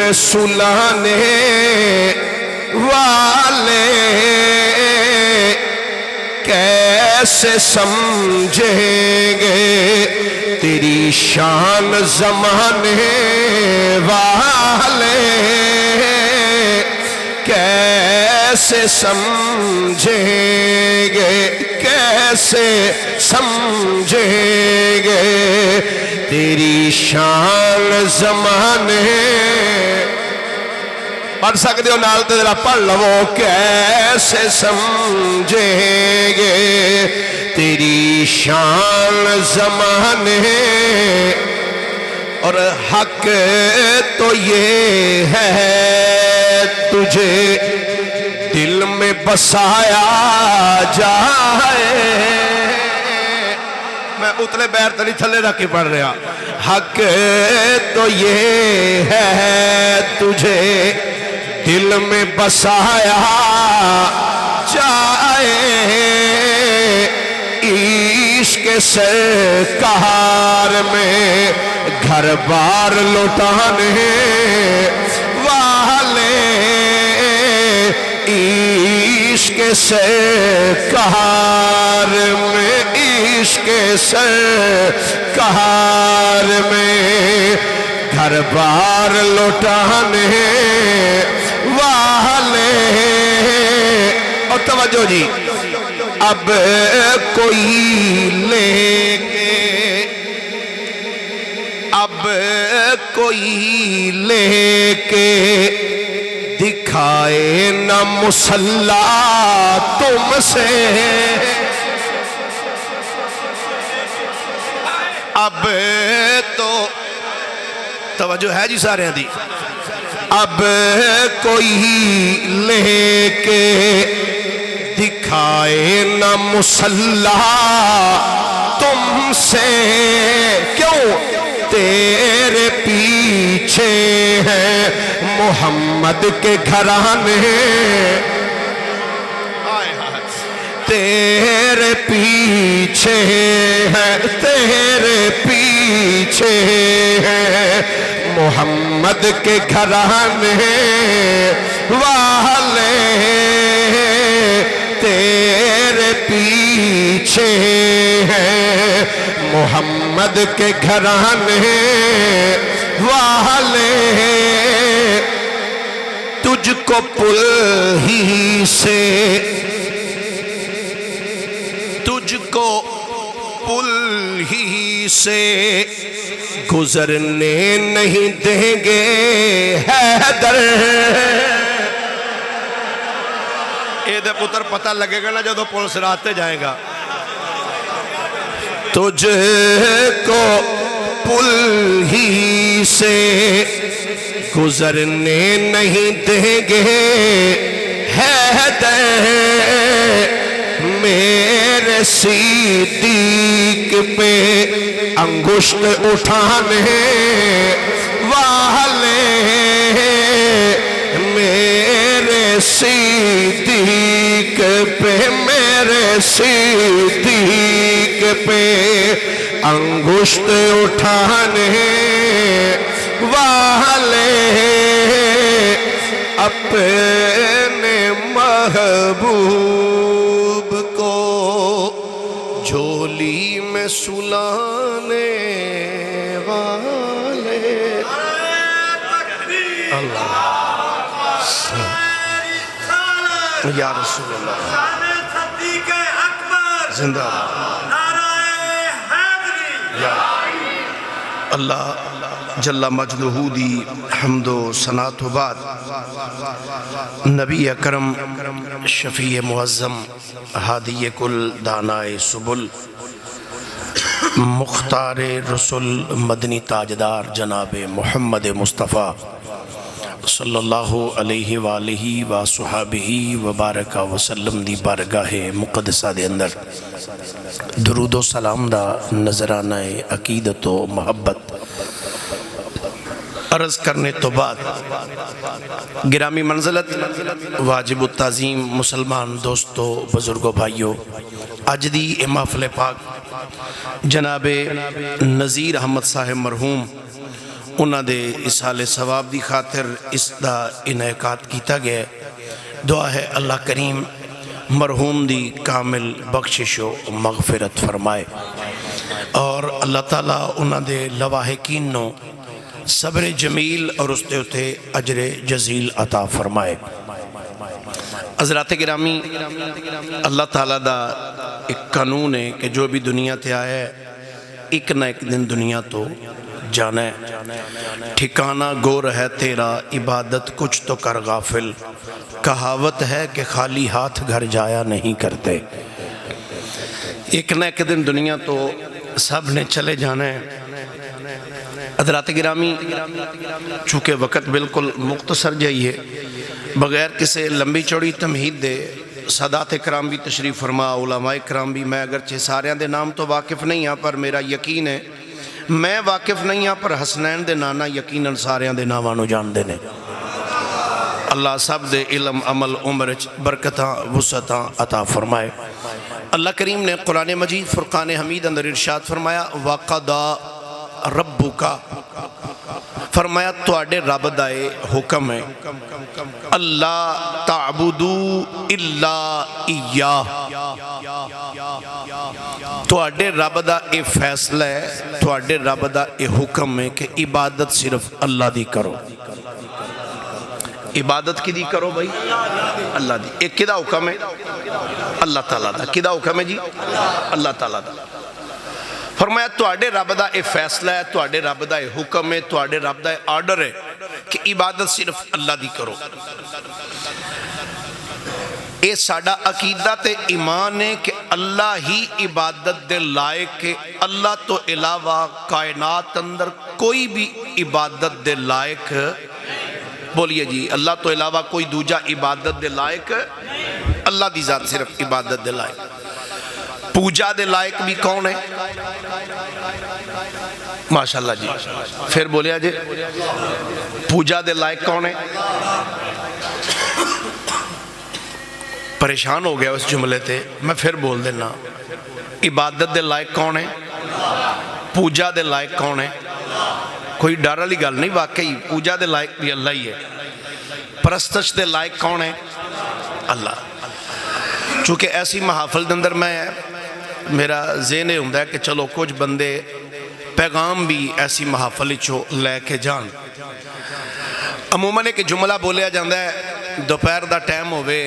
میں سلانے والے کیسے سمجھیں گے تیری شان زمانے والے کیسے سمجھیں گے کیسے سمجھیں گے تیری شان زمانے پڑھ سکتے ہو نال تے ذرا پڑھ لو کیسے سمجھیں گے تیری شان زمانے اور حق تو یہ ہے تجھے دل میں بسایا جائے میں اتلے بیر تلی تھلے رکھ کے پڑھ رہا حق تو یہ ہے تجھے دل میں بسایا جائے عشق سرکار میں گھر بار لوٹانے والے عشق سرکار میں عشق سرکار میں گھر بار لوٹانے والے اور توجہ جی اب کوئی لے کے اب کوئی لے کے دکھائے نہ مصلی تم سے اب تو توجہ ہے جی سارے ہیں دی اب کوئی لے کے دکھائے نہ مصلی تم سے کیوں تیرے پیچھے ہیں محمد کے گھرانے تیرے پیچھے ہیں تیرے پیچھے ہیں محمد کے گھرانے والے تیرے پیچھے ہیں محمد کے گھرانے والے تجھ کو پل ہی سے تجھ کو پل ہی سے گزرنے نہیں دیں گے حیدر اے دے پتر پتہ لگے گا نا جو پل سراتے جائے گا تجھ کو پل ہی سے گزرنے نہیں دیں گے حیدر میرے صدیق پہ انگشت اٹھانے والے میرے صدیق پہ میرے صدیق پہ انگشت اٹھانے والے اپنے محبوب کو جھولی میں سلانے والے اللہ یا رسول اللہ زندہ اللہ جل مجدہ دی حمد و ثناء و بعد نبی اکرم شفیع معظم ہادی کل دانائے سبل مختار رسول مدنی تاجدار جناب محمد مصطفیٰ صلی اللہ علیہ وآلہ وصحابہ وبارک وسلم دی بارگاہ مقدسہ دے اندر درود و سلام دا نظرانہ عقیدت و محبت عرض کرنے تو بعد گرامی منزلت واجب التعظیم مسلمان دوستو بزرگو بھائیو اج دی محفل پاک جناب نذیر احمد صاحب مرحوم انہاں دے اصال ثواب دی خاطر اس دا انعقاد کیتا گیا ہے۔ دعا ہے اللہ کریم مرحوم دی کامل بخشش و مغفرت فرمائے، اور اللہ تعالیٰ انہاں دے لواحقین نو صبر جمیل اور اس تے اجر جزیل عطا فرمائے۔ حضرات گرامی، اللہ تعالیٰ دا ایک قانون ہے کہ جو بھی دنیا تے آیا ہے ایک نہ ایک دن دنیا تو جانا ہے۔ ٹھکانہ گور ہے تیرا عبادت کچھ تو کر غافل، کہاوت ہے کہ خالی ہاتھ گھر جایا نہیں کرتے۔ ایک نہ ایک دن دنیا تو سب نے چلے جانا ہے۔ حضرات گرامی، چونکہ وقت بالکل مختصر جائیے، بغیر کسی لمبی چوڑی تمہید دے سادات کرام بھی تشریف فرما، علماء کرام بھی، میں اگرچہ ساریاں دے نام تو واقف نہیں ہاں، پر میرا یقین ہے میں واقف نہیں ہاں، پر حسنین دے نانا یقیناً ساریاں دے نامانو جان دے نے۔ اللہ سب دے علم عمل عمر برکتاں وسعتاں عطا فرمائے۔ اللہ کریم نے قرآن مجید فرقان حمید اندر ارشاد فرمایا وَقَضَى رَبُّكَ، فرمایا تواڈے رب دا اے حکم ہے اللہ تعبدو الا ایاہ، تواڈے رب دا اے فیصلہ ہے، تواڈے رب دا اے حکم ہے کہ عبادت صرف اللہ دی کرو۔ عبادت کی دی کرو بھائی؟ اللہ دی۔ ایک کدہ حکم ہے؟ اللہ تعالیٰ دا۔ کدہ حکم ہے جی؟ اللہ تعالیٰ دا۔ فرمایا تواڈے رب دا اے فیصلہ ہے، تواڈے رب دا اے حکم ہے، تواڈے رب دا اے آرڈر ہے کہ عبادت صرف اللہ دی کرو۔ اے ساڈا عقیدہ تے ایمان ہے کہ اللہ ہی عبادت دے لائق ہے، اللہ تو علاوہ کائنات اندر کوئی بھی عبادت دے لائق، بولیے جی، اللہ تو علاوہ کوئی دوجہ عبادت دے لائق، اللہ دی ذات صرف عبادت دے لائق۔ پوجا دے لائق بھی کون ہے؟ ماشاءاللہ جی، پھر بولیا جی، پوجا دے لائق کون ہے؟ پریشان ہو گیا اس جملے تے، میں پھر بول دینا، عبادت دے لائق کون ہے؟ پوجا دے لائق کون ہے؟ کوئی ڈر والی گل نہیں، واقعی پوجا دے لائق بھی اللہ ہی ہے۔ پرستش دے لائق کون ہے؟ اللہ۔ چونکہ ایسی محافل دے اندر میرا ذہن ہوندا ہے کہ چلو کچھ بندے پیغام بھی ایسی محافل چو لے کے جان۔ عموماً ایک جملہ بولیا جاندہ ہے، دوپہر دا ٹائم ہوئے،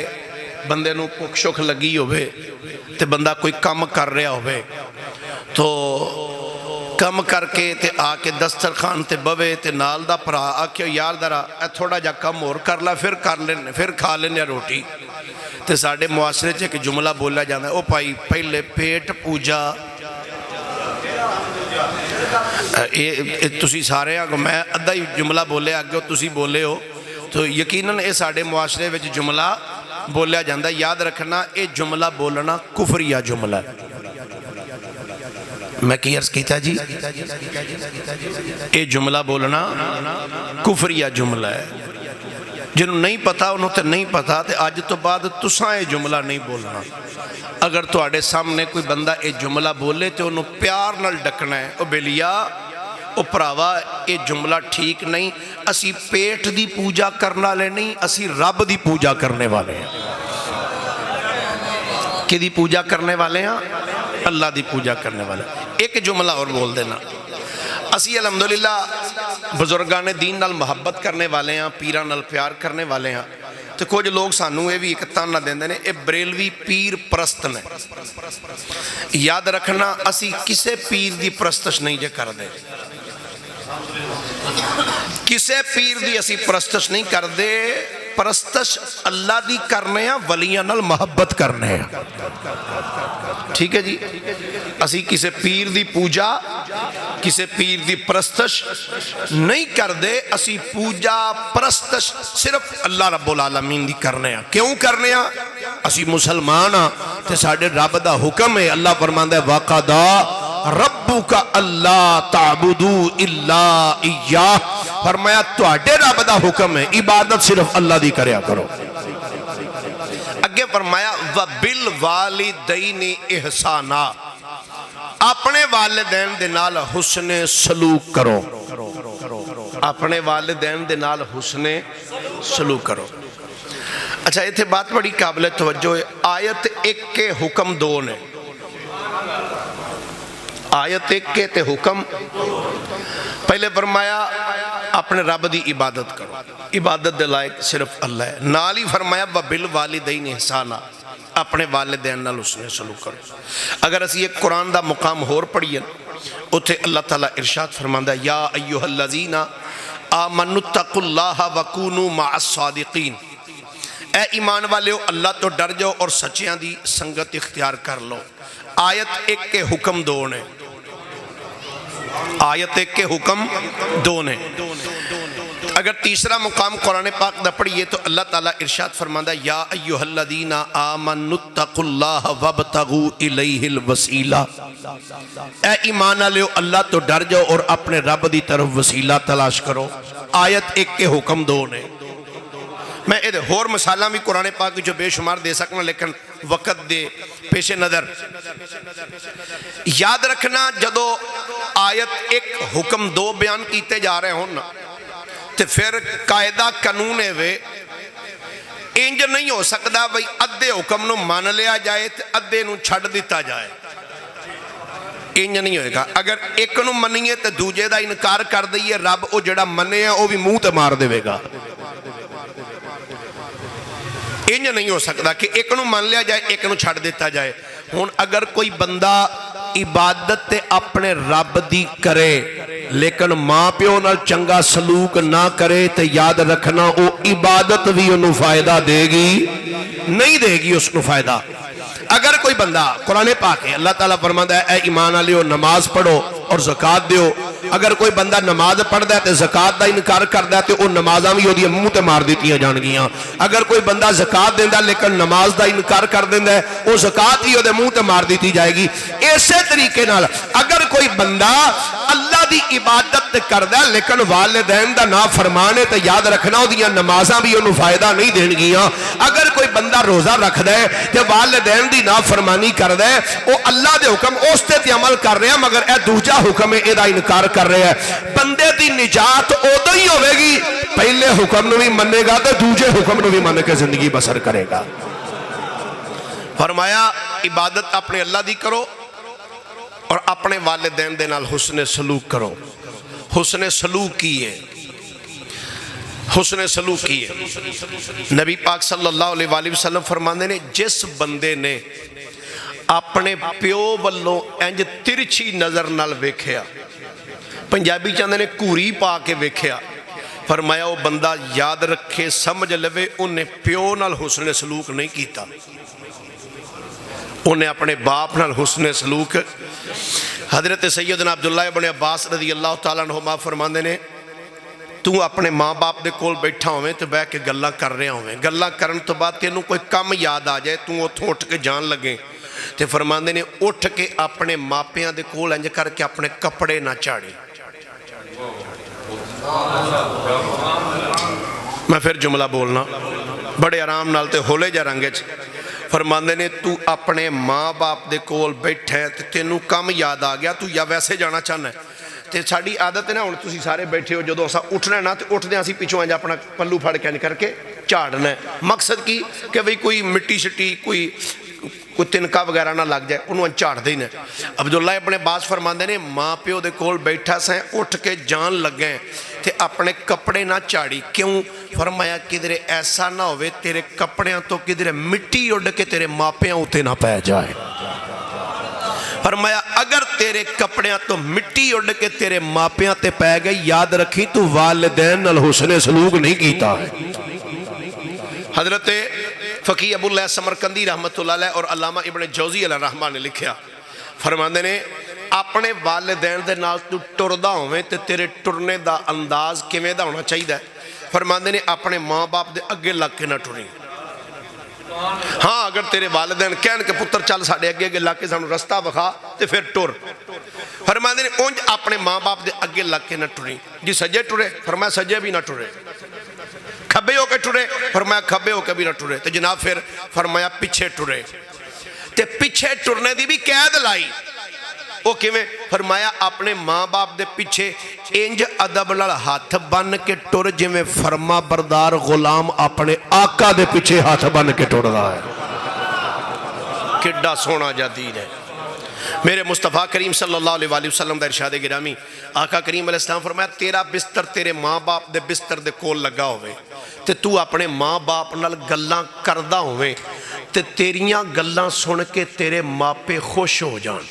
بندے نو بھوک شوک لگی ہوئے تے بندہ کوئی کم کر رہا ہوئے، تو کم کر کے تے آ کے دسترخوان تے بوے تے نال دا پرا آکھے یار درا اے تھوڑا جا کم اور کر لا، پھر کھا لینے روٹی۔ تے ساڑھے معاشرے چے کہ جملہ بولا جانا ہے، او پائی پہلے پیٹ پوجا، تسی سارے آگو میں ادھا ہی جملہ بولے آگے ہو تسی بولے ہو، تو یقیناً اے ساڑھے معاشرے وچ جملہ بولیا جاندہ ہے۔ یاد رکھنا اے جملہ بولنا کفریہ جملہ ہے۔ میں کی عرض کیتا جی، اے جملہ بولنا کفریہ جملہ ہے۔ جنہوں نہیں پتا انہوں تے نہیں پتا، تے آج تو بعد تساں اے جملہ نہیں بولنا۔ اگر تو آڑے سامنے کوئی بندہ اے جملہ بولے تے انہوں پیار نال ڈکنا ہے، او بیلیا او پراوا اے جملہ ٹھیک نہیں، اسی پیٹ دی پوجا کرنا لے نہیں، اسی رب دی پوجا کرنے والے ہیں۔ کہ دی پوجا کرنے والے ہیں؟ اللہ دی پوجا کرنے والے۔ ایک جملہ اور بول دینا، اسی الحمدللہ بزرگان دین نال محبت کرنے والے ہیں، پیران نال پیار کرنے والے ہیں، تو کچھ لوگ سانو یہ بھی ایک تانہ دیندے نے، اے بریلوی پیر پرست نے۔ یاد رکھنا اسی کسے پیر دی پرستش نہیں جے کر دے، کسے پیر دی اسی پرستش نہیں کر دے، پرستش اللہ دی کرنے ہیں، ولیاں نال محبت کرنے ہیں۔ ٹھیک ہے جی، اسی کسے پیر دی پوجا، کسے پیر دی پرستش نہیں کر دے، اسی پوجا پرستش صرف اللہ رب العالمین دی کرنے ہیں۔ کیوں کرنے ہیں؟ اسی مسلمان ہیں، تے ساڑھے رب دا حکم ہے، اللہ فرماندہ ہے وَقَضَى رَبُّكَ أَلَّا تَعْبُدُوا إِلَّا إِيَّاهُ، فرمایا تواڈے رب دا حکم ہے عبادت صرف اللہ دی کریا کرو۔ اگے فرمایا وَبِالْوَالِدَيْنِ إِحْسَانًا، اپنے والدین دے نال حسن سلوک کرو۔ اپنے والدین دے نال حسن سلوک کرو. اچھا ایتھے بات بڑی قابل توجہ ہے. آیت 1 کے حکم 2 نے. آیت 1 کے تے حکم پہلے فرمایا اپنے رب دی عبادت کرو. عبادت دے لائق صرف اللہ ہے. نال ہی فرمایا وَبِالْوَالِدَيْنِ احسانا, اپنے والدین نال حسن سلوک کرو. اگر اسی ایک قرآن دا مقام ہور پڑھیے اتھے اللہ تعالیٰ ارشاد فرماندہ یا ایوہ الذین آمنوا اتقوا اللہ وکونوا مع الصادقین, اے ایمان والے اللہ تو ڈر جاؤ اور سچیاں دی سنگت اختیار کر لو. آیت 1 کے حکم 2 نے. آیت 1 کے حکم 2 نے. اگر تیسرا مقام قرآن پاک دا پڑھئے تو اللہ تعالیٰ ارشاد فرماندہ یا ایوہ الذین آمنوا اتقوا اللہ وابتغوا الیہ الوسیلہ, اے ایمان والے اللہ تو ڈر جاؤ اور اپنے رب دی طرف وسیلہ تلاش کرو. آیت 1 کے حکم 2 نے. میں اور مثالہ بھی قرآن پاک جو بے شمار دے سکنا لیکن وقت دے پیش نظر یاد رکھنا جدو آیت 1 حکم 2 بیان کیتے جا رہے ہوں نا تو پھر قاعدہ قانون ہے انج نہیں ہو سکتا بھئی ادھے حکم نو مان لیا جائے تو ادھے نو چھڑ دیتا جائے. انج نہیں ہوئے گا. اگر ایک نو منیے تو دوجے دا انکار کر دئیے رب او جڑا منے ہیں او بھی منہ تے مار دے گا. انج نہیں ہو سکتا کہ ایک نو مان لیا جائے ایک نو چھڑ دیتا جائے. ہون اگر کوئی بندہ عبادت اپنے رب دی کرے لیکن ماں پیو نال چنگا سلوک نہ کرے تو یاد رکھنا او عبادت بھی انہوں فائدہ دے گی نہیں دے گی اس کو فائدہ. اگر کوئی بندہ قرآن پاک ہے اللہ تعالیٰ فرماتا ہے اے ایمان والےو نماز پڑھو اور زکات دیو. اگر کوئی بندہ نماز پڑھدا ہے تے زکات دا انکار کردا ہے تے او نمازاں بھی اودی منہ تے مار دتیاں جان گیاں. اگر کوئی بندہ زکات دیندا لیکن نماز دا انکار کر دیندا ہے او زکات ہی اودے منہ تے مار دتی جائے گی. اسی طریقے نال اگر کوئی بندہ اللہ دی عبادت کردا ہے لیکن والدین دا نافرمان ہے تے یاد رکھنا اودیاں نمازاں بھی اونوں فائدہ نہیں دین گیاں. اگر کوئی بندہ روزہ رکھدا ہے تے والدین دی نافرمانی کردا ہے او اللہ دے حکم اس تے عمل کر رہا مگر اے دوجا حکم ہے اے دا انکار کر رہا ہے. بندے دی نجات ادو ہی ہوئے گی پہلے حکم نو بھی منے گا تو دوجے حکم نو بھی من کے زندگی بسر کرے گا. فرمایا عبادت اپنے اللہ دی کرو اور اپنے والدین دے نال حسن سلوک کرو. حسن سلوک کی ہے, حسن سلوک کی ہے. نبی پاک صلی اللہ علیہ وآلہ وسلم فرماندے نے جس بندے نے اپنے پیو والوں انج ترچھی نظر نال ویکھیا, پنجابی چاندے نے کوری پا کے ویکھیا, فرمایا وہ بندہ یاد رکھے سمجھ لوے انہیں پیو نال حسن سلوک نہیں کیتا, انہیں اپنے باپ نال حسن سلوک. حضرت سیدنا عبداللہ ابن عباس رضی اللہ تعالیٰ عنہما فرماندے نے تو اپنے ماں باپ دے کول بیٹھا ہوئے تو بیٹھ کے گلہ کر رہے ہوئے, گلہ کرن تو بعد تینوں کوئی کم یاد آ جائے تو اتھوں اٹھ کے جان لگیں تے فرماندے نے اٹھ کے اپنے ماپیاں دے کول انج کر کے اپنے کپڑے نہ چاڑی. میں پھر جملہ بولنا بڑے آرام نال تے ہولے جا رنگے چ. فرماندے نے تو اپنے ماں باپ دے کول بیٹھے تے تینوں کم یاد آ گیا تو یا ویسے جانا چاہنا ہے تے ساڑی عادت ہے نا ہن تسی سارے بیٹھے ہو جدوں اسا اٹھنا ہے نا تے اٹھدے اسی پیچھوں انج اپنا پلو پھڑ کے کر کے جھاڑنا ہے. مقصد کی کہ بھئی کوئی مٹی شٹی کوئی تنکا وغیرہ نہ لگ جائے انہوں جھاڑ دینا. عبداللہ ابن عباس فرماندے نے ماں پیو دے کول بیٹھا سیں اٹھ کے جان لگیں تے اپنے کپڑے نہ چاڑی. کیوں؟ فرمایا کدھر ایسا نہ ہوئے تیرے کپڑیاں تو کدھر مٹی اڑ کے تیرے ماپیاں ہوتے نہ پہ جائے. فرمایا اگر تیرے کپڑیاں تو مٹی اڑ کے تیرے ماپیاں تے پہ گئی یاد رکھی تو والدین نال حسن سلوک نہیں کیتا ہے. حضرت فقی ابو اللہ سمرقندی رحمت اللہ علیہ اور علامہ ابن جوزی علیہ رحمہ نے لکھیا, فرماندے نے اپنے والدین دے نال تو ٹردہ ہوئے تے تیرے ٹرنے دا انداز کیویں دا ہونا چاہیے. فرماندے نے اپنے ماں باپ دے اگے لگ کے نہ ٹریں. ہاں اگر تیرے والدین کہن کہ پتر چل ساڑے اگے اگے لگ کے سانو رستہ بخا تے پھر ٹر. فرماندے نے اونج اپنے ماں باپ دے اگے لگ کے نہ ٹریں. جی سجے ٹرے, فرمایا سجے بھی نہ ٹرے. کھبے ہو کے ٹرے, فرمایا کھبے ہو کے بھی نہ ٹرے. تو جناب پھر فرمایا پیچھے ٹرے تے پیچھے ٹرنے دی بھی قید لائی. وہ کیویں؟ فرمایا اپنے ماں باپ دے پیچھے انج ادب نال ہاتھ بن کے ٹر جویں فرما بردار غلام اپنے آقا دے پیچھے ہاتھ بن کے ٹر رہا ہے. کڈا سونا جا دین ہے. میرے مصطفیٰ کریم صلی اللہ علیہ وآلہ وسلم دا ارشاد گرامی، آقا کریم علیہ السلام فرمایا تیرا بستر تیرے ماں باپ دے بستر دے کول لگا ہوئے تے تو اپنے ماں باپ نال گلاں کردہ ہوئے تے تیریاں گلاں سن کے تیرے ماپے خوش ہو جان.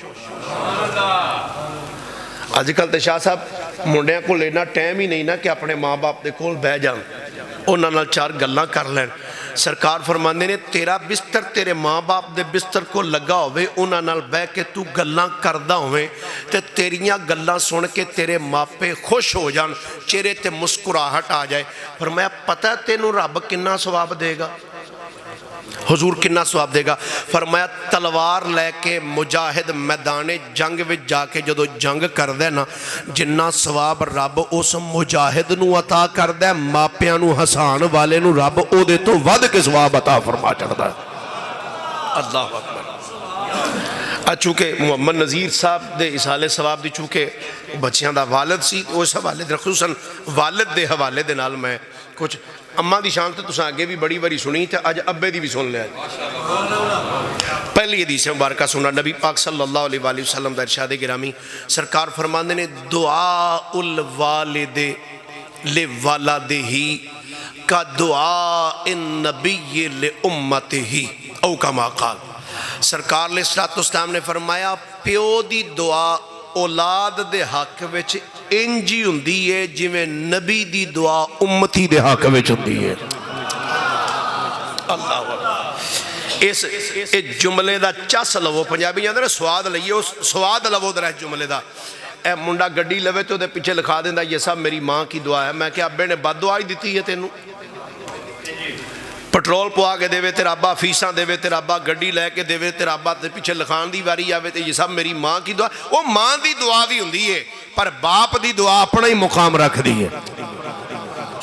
آج کل تے شاہ صاحب منڈیاں کو لینا ٹائم ہی نہیں نا کہ اپنے ماں باپ دے کول بہ جان، انہاں نال چار گلاں کر لین. سرکار فرماندے نے تیرا بستر تیرے ماں باپ دے بستر کو لگا ہوئے انہاں نال بہ کے تو گلاں کردہ ہوئے تے تیریاں گلاں سن کے تیرے ماپے خوش ہو جان، چہرے تے مسکراہٹ آ جائے. فرمایا پتہ تینوں رب کنا ثواب دے گا؟ حضور کنا ثواب دے گا؟ فرمایا تلوار لے کے مجاہد میدان جنگ وچ جا کے جدو جنگ کر دے نا جنہ ثواب رب اس مجاہد نو عطا کر دے ماپیاں نو حسان والے نو رب او دے تو ود کے ثواب عطا فرما چڑھتا ہے. اللہ اکبر. چونکہ محمد نذیر صاحب دے اسالے ثواب دی چونکہ بچیاں دا والد سی اس حوالے دے خصوصاً والد دے حوالے دے نال میں کچھ اماں دی شان تے تساں اگے بھی بڑی بڑی سنی تے اج ابے دی بھی سن لیا. پہلی حدیث مبارکہ سنا نبی پاک صلی اللہ علیہ وآلہ وسلم دا ارشاد گرامی سرکار فرماندے نے دعا الوالد لولدہ کا دعا النبی لامتہ او کما قال. سرکار علیہ السلام نے فرمایا پیو دی دعا اولاد دے حق وچ انجی ہوندی ہے جویں نبی دی دعا امتی دے حق وچ ہوندی ہے. اللہ اکبر. اس جملے دا چس لو پنجابی جاندے نا سواد لئیے سواد لو در اس جملے دا. اے منڈا گڈی لوے تو دے پیچھے لکھا دیندا یہ سب میری ماں کی دعا ہے. میں کہ ابے نے بد دعا ہی دیتی ہے تینوں. پٹرول پوا کے دے تیرا ابا فیساں دے تیرا ابا گڈی لے کے دے تیرا ابا تے پیچھے لکھان دی واری آوے تے یہ سب میری ماں کی دعا. وہ ماں دی دعا بھی ہوندی ہے پر باپ دی دعا اپنا ہی مقام رکھ دی ہے.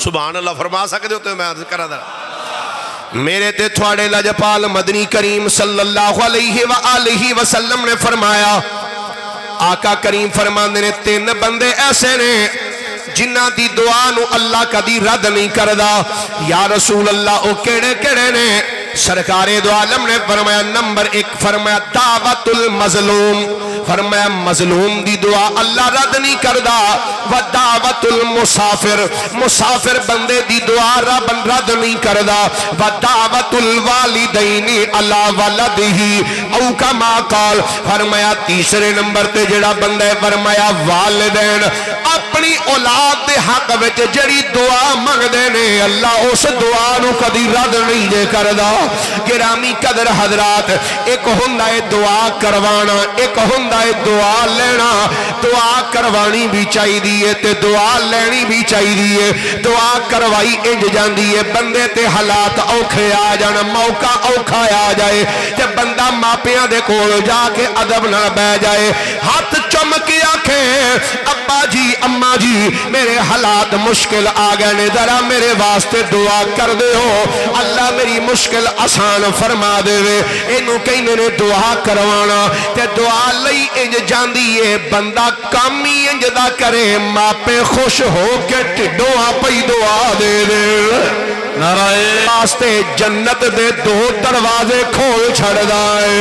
سبحان اللہ فرما سکتے ہو تو میں عرض کرا دا. میرے تے تھوڑے لجپال مدنی کریم صلی اللہ علیہ وآلہ وسلم نے فرمایا آقا کریم فرماندے نے تین بندے ایسے نے جنہ دی دعا نو اللہ کدی رد نہیں کردا. یا رسول اللہ او کیڑے کیڑے نے؟ سرکار دو عالم نے فرمایا نمبر ایک فرمایا دعوت المظلوم. فرمایا مظلوم دی دعا اللہ رد نہیں کردا. و دعوت المسافر مسافر بندے دی دعا رب رد نہیں کردا. و دعوت الوالدین علی ولدہ او کما قال. فرمایا تیسرے نمبر تے جڑا بندہ فرمایا والدین اپنی اولاد دے حق وچ جڑی دعا منگدے نے اللہ اس دعا نو کدی رد نہیں دے کردا. گرامی قدر حضرات ایک ہندہ دعا کروانا ایک ہندہ دعا لینا. دعا کروانی بھی چاہی دیئے تے دعا لینی بھی چاہی دیئے. دعا کروائی انج جان دیئے بندے تے حالات اوکھے آ جانا موقع اوکھا آ جائے تے بندہ ماپیاں دے کول جا کے ادب نہ بہ جائے ہاتھ چمکی آنکھیں ابا جی اماں جی میرے حالات مشکل آ گئے نے ذرا میرے واسطے دعا کر دے ہو اللہ میری مشکل آسان فرما دے وے. انہوں کہیں نے دعا کروانا تے دعا لئی انج جان دیئے بندہ کامی انج دا کرے ماپے خوش ہو کے ٹڈوہاں پئی دعا دے دے. نعرہ واسطے جنت دے دو دروازے کھول چھڑ دائے.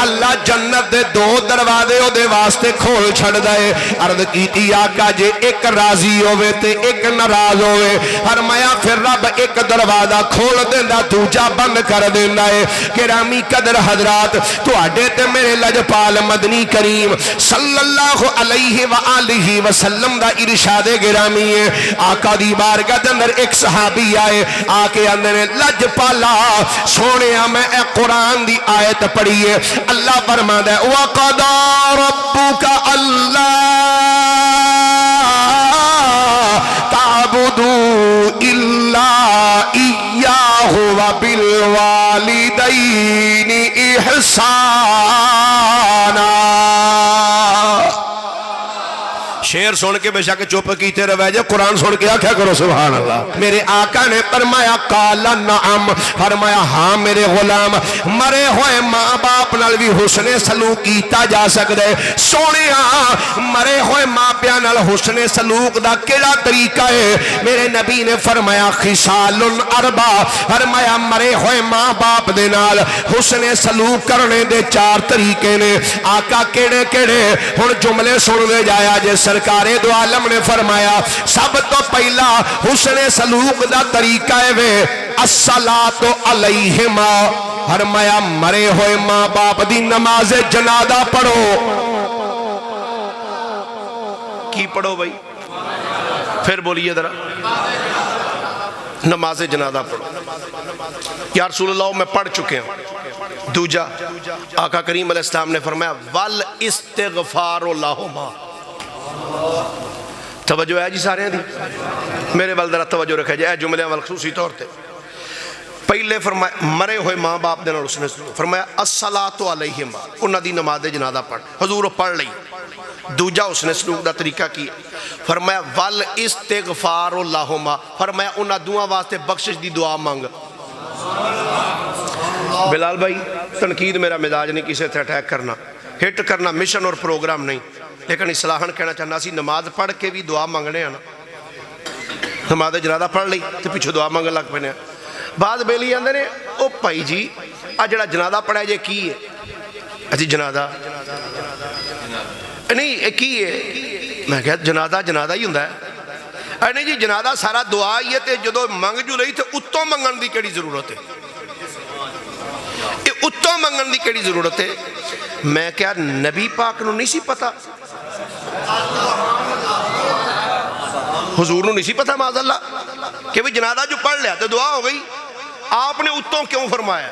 اللہ جنت دے دو دروازے او دے واسطے کھول چھڑ دائے. عرض کیتی آقا جے ایک راضی ہوئے تے ایک ناراض ہوئے. فرمایا پھر رب ایک دروازہ کھول دیندہ دوجا بند کر دیندہ ہے. گرامی قدر حضرات تو آڈے تے میرے لجپال مدنی کریم صلی اللہ علیہ وآلہ وسلم دا ارشاد گرامی ہے. آقا دی بارگاہ دے اندر ایک صحابی آئے آکے اندر لجپالا سونے میں اے قرآن دی آیت پڑھیے. اللہ فرما دے وَقَضَى رَبُّكَ أَلَّا تَعْبُدُوا إِلَّا إِيَّاهُ وَبِالْوَالِدَيْنِ إِحْسَانًا. شیر سن کے بے شک چپ کیتے رہے جے، قرآن سن کے آکھیا کرو سبحان اللہ۔ میرے آقا نے فرمایا قال نعم، فرمایا ہاں میرے غلام، مرے ہوئے ماں باپ نال بھی حسن سلوک کیتا جا سکتا ہے۔ سونیا مرے ہوئے ماں پیاں نال حسن سلوک دا کیڑا طریقہ ہے؟ میرے نبی نے فرمایا خصال اربع، فرمایا مرے ہوئے ماں باپ دے نال حسن سلوک کرنے دے 4 طریقے نے۔ آقا کیڑے کیڑے؟ ہن جملے سن دے جایا جے۔ سرکار دو عالم نے فرمایا سب تو پہلا حسن سلوک دا طریقہ ہے وے الصلاۃ علیہما، فرمایا مرے ہوئے ماں باپ دی نماز جنازہ پڑھو۔ کی پڑھو بھائی؟ پھر بولیے ذرا، نماز جنازہ پڑھو۔ یا رسول اللہ میں پڑھ چکے ہوں۔ دوجا آقا کریم علیہ السلام نے فرمایا والاستغفار لہما۔ توجہ ہے جی سارے ہیں دی؟ میرے وال ذرا توجہ رکھے جائے جملے وال خصوصی طور تے۔ پہلے فرمایا مرے ہوئے ماں باپ دے نال اس نے فرمایا الصلاۃ علیہما، انہاں دی نماز جنازہ پڑھ، حضور پڑھ لئی۔ دوجا اس نے سلوک دا طریقہ کیا، فرمایا والاستغفار لہما، فرمایا انہاں دعا واسطے بخشش دی دعا مانگ۔ بلال بھائی تنقید میرا مزاج نہیں کسی سے اٹیک کرنا، ہٹ کرنا مشن اور پروگرام نہیں، لیکن اصلاحاً کہنا چاہنا سی نماز پڑھ کے بھی دعا مانگنے ہیں نا۔ نماز جنازہ پڑھ لئی تو پیچھے دعا مانگنے لگ پہنے ہیں۔ بعد بیلی آندے نے او بھائی جی جڑا جنازہ پڑھا جے کی ہے؟ اجی جنازہ نہیں کی ہے؟ میں کہا جنازہ ہی ہوندہ ہے۔ نہیں جی جنازہ سارا دعا ہی ہے تے جدو منگ جو رہی تے اتوں منگن دی کیڑی ضرورت ہے؟ اتوں منگن دی کیڑی ضرورت ہے؟ میں کہا نبی پاک نو نہیں سی پتا، حضور نو نہیں سی پتا معاذ اللہ کہ بھی جنازہ جو پڑھ لیا تو دعا ہو گئی، آپ نے اتوں کیوں فرمایا؟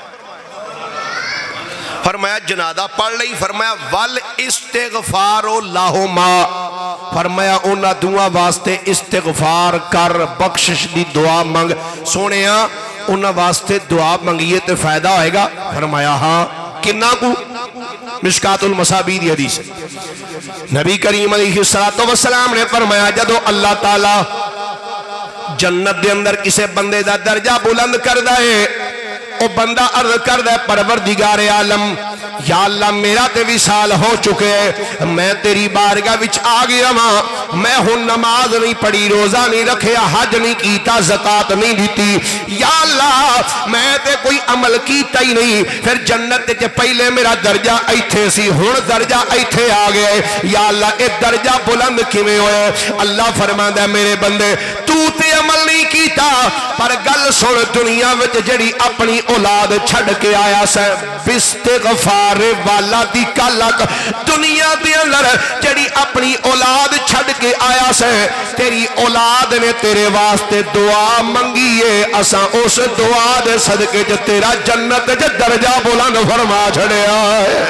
فرمایا جنازہ پڑھ لئی، فرمایا والاستغفار لہما، فرمایا انہاں دعا واسطے استغفار کر، بخشش دی دعا منگ۔ سونیا انہاں واسطے دعا منگیے تے فائدہ ہوئے گا؟ فرمایا ہاں۔ کنہ کو؟ مشکات المصابیح دی حدیث ہے۔ نبی کریم علیہ السلام نے فرمایا جدو اللہ تعالیٰ جنت دے اندر کسے بندے دا درجہ بلند کر دائے، او بندہ عرض کر دے پروردگار عالم یا اللہ میرا تے وصال ہو چکے، میں تیری بارگاہ وچ آ گیا ماں، میں ہن نماز نہیں پڑھی، روزہ نہیں رکھیا، حج نہیں کیتا، زکاة نہیں دیتی، یا اللہ میں تے کوئی عمل کیتا ہی نہیں، پھر جنت تے پہلے میرا درجہ ایتھے سی، ہن درجہ ایتھے آ گئے، یا اللہ اے درجہ بلند کیویں ہوئے؟ اللہ فرماندا ہے میرے بندے تو تے عمل نہیں کیتا، پر گل سن دنیا وچ جڑی اپنی اولاد چھڑ کے آیا سے باستغفار والا دی کالک، دنیا دے اندر جڑی اپنی اولاد چھڑ کے آیا سے تیری اولاد نے تیرے واسطے دعا منگیے، اساں اس دعا دے صدقے جو تیرا جنت جو درجہ بلند فرما چھڑے آئے،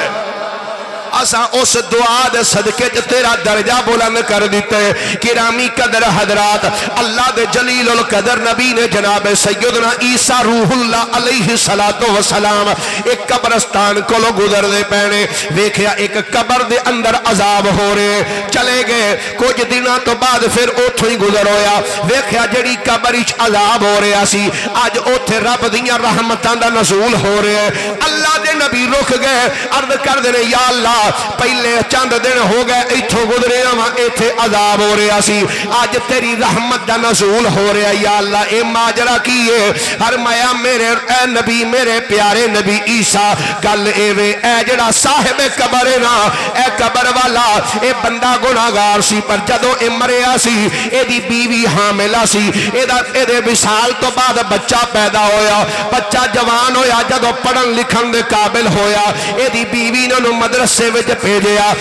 اساں اس دعا دے صدقے جو تیرا درجہ بلند کر دیتے۔ کرامی قدر حضرات، اللہ دے جلیل القدر نبی نے جناب سیدنا عیسیٰ روح اللہ علیہ السلام ایک قبرستان کو لو گزر دے پہنے، دیکھیا ایک قبر دے اندر عذاب ہو رہے، چلے گئے کچھ دنہ تو بعد پھر اوتھو ہی گزر ہویا، دیکھیا جڑی قبر اچ عذاب ہو رہے سی آج اوتھے رب دیاں رحمتاں دا نزول ہو رہے۔ اللہ دے نبی رک گئے، عرض کر دینے یا اللہ پہلے چند دن ہو گئے ایتھو گزرے ہاں ایتھے عذاب ہو رہا سی، آج تیری رحمت دا نزول ہو رہا، یا اللہ اے ماجرا کیے؟ فرمایا میرے اے نبی میرے پیارے نبی عیسیٰ گل اے وے اے جڑا صاحب قبر ہے نا، اے قبر والا اے بندہ گناہگار سی، پر جدو اے مریا سی اے دی بیوی حاملہ سی، اے دے وصال تو بعد بچہ پیدا ہویا، بچہ جوان ہویا، جدو پڑھن لکھن دے قابل ہویا، اے دی بیوی نے مدرسے وچ بھیجیا،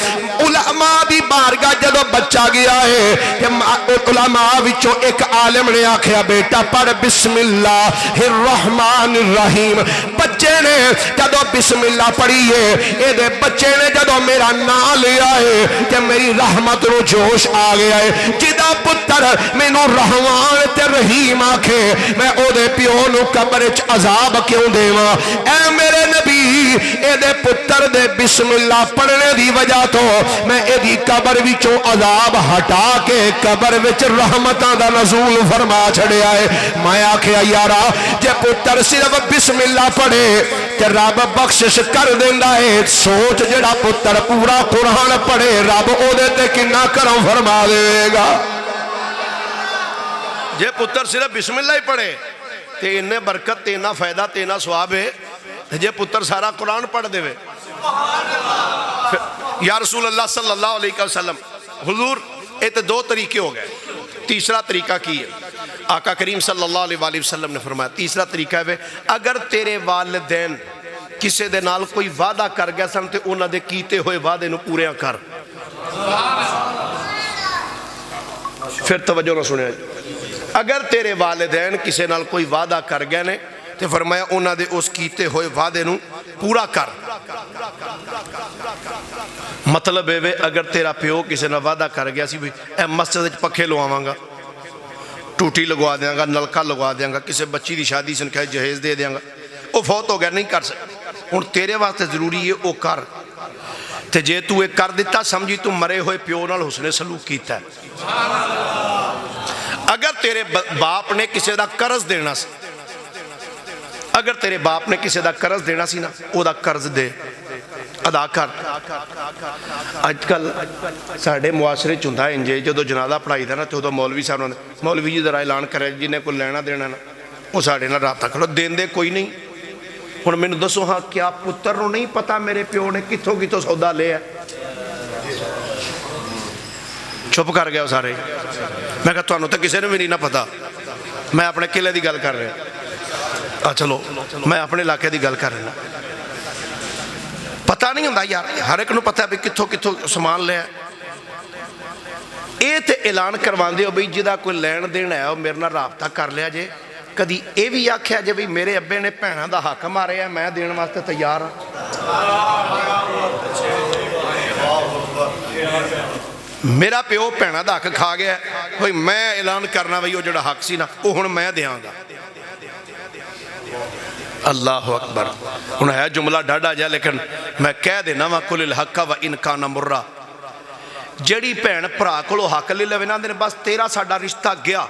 علماء دی بارگاہ جدو بچہ گیا ہے کہ علماء وچوں ایک عالم نے آکھیا بیٹا پڑھ بسم اللہ الرحمن الرحیم، بچے نے جدو بسم اللہ پڑھیے اے دے بچے نے جدو میرا نام لیا ہے کہ میری رحمت نو جوش آ گیا ہے جدا پتر مینو رحمان تے رحیم آکھے میں او دے پیو نو قبر وچ عذاب کیوں دیواں اے میرے نبی اے دے پتر دے بسم اللہ پڑھنے دی وجہ تو میں اے دی قبر وچوں عذاب ہٹا کے قبر وچ رحمتاں دا نزول فرما چھڑیا ہے میں آکھیا یارا جے پتر صرف بسم اللہ پڑھے تے رب بخشش کر دیندا ہے سوچ جڑا پتر پورا قرآن پڑھے رب او دے تے کنا کرم فرما دے گا جے پتر صرف بسم اللہ ہی پڑھے تے انہیں برکت تینا فائدہ تینا ثواب ہے جے پتر سارا قرآن پڑھ دے یا رسول اللہ صلی اللہ علیہ وسلم حضور یہ تو دو طریقے ہو گئے تیسرا طریقہ کی ہے آقا کریم صلی اللہ علیہ وسلم نے فرمایا تیسرا طریقہ ہے اگر تیرے والدین کسے دے نال کوئی وعدہ کر گیا سن تے انہاں دے کیتے ہوئے وعدے نو پورے کر پھر توجہ نہ سنیا اگر تیرے والدین کسے نال کوئی وعدہ کر گئے نے تے فرمایا انہاں دے اس کیتے ہوئے وعدے نو پورا کر مطلب ہے اگر تیرا پیو کسی نے وعدہ کر گیا سی اے مسجد پکھے لواواں گا ٹوٹی لگوا دیاں گا نلکا لگوا دیاں گا کسی بچی دی شادی سن کہے جہیز دے دیاں گا وہ فوت ہو گیا نہیں کر سکتا ہن تیرے واسطے ضروری ہے وہ کر تے جے تو ایک کر دیتا سمجھی تو مرے ہوئے پیو نال حسن سلوک کیتا ہے اگر تیرے باپ نے کسی دا قرض دینا سی اگر تیرے باپ نے کسی دا قرض دینا سی نا او دا قرض دے ادا کر آج کل ساڑھے معاشرے چندہ انجے جو جنازہ پڑھائی تھا نا تو مولوی صاحب نے مولوی جی ذرا اعلان کرے جنہیں کو لینا دینا نا وہ ساڑھے نا رابطہ کرو دین دے کوئی نہیں ہن میں نے دسو ہاں کیا پتر نو نہیں پتا میرے پیو نے کتھوں کتھوں سودا لے ہے چھپ کر گیا سارے میں کہا تو انہوں تک کسی نے بھی نہیں نہ پتا میں اپنے قلعے دی گل کر رہے چلو میں اپنے علاقے دی گل کر رہا پتہ نہیں ہوندہ یار ہر ایک نو پتہ ہے بھی کتھوں کتھوں سامان لے اے تے اعلان کروان دے ہو بھئی جدا کوئی لین دین ہے میرے نال رابطہ کر لیا جے کدی اے بھی آکھیا جے بھئی میرے ابے نے بھیناں دا حق مارے ہے میں دین واسطے تیار میرا پیو بھیناں دا حق کھا گیا ہے بھئی میں اعلان کرنا بھئی وہ جڑا حق سی نا وہ ہن میں دیاں گا اللہ اکبر انہوں ہے جملہ ڈھاڑا جائے لیکن میں کہہ دینا وَقُلِ الْحَقَّ وَإِنْ كَانَ مُرَّا جڑی پہن پرا کلو حق لے لے وینا دینے بس تیرا ساڑھا رشتہ گیا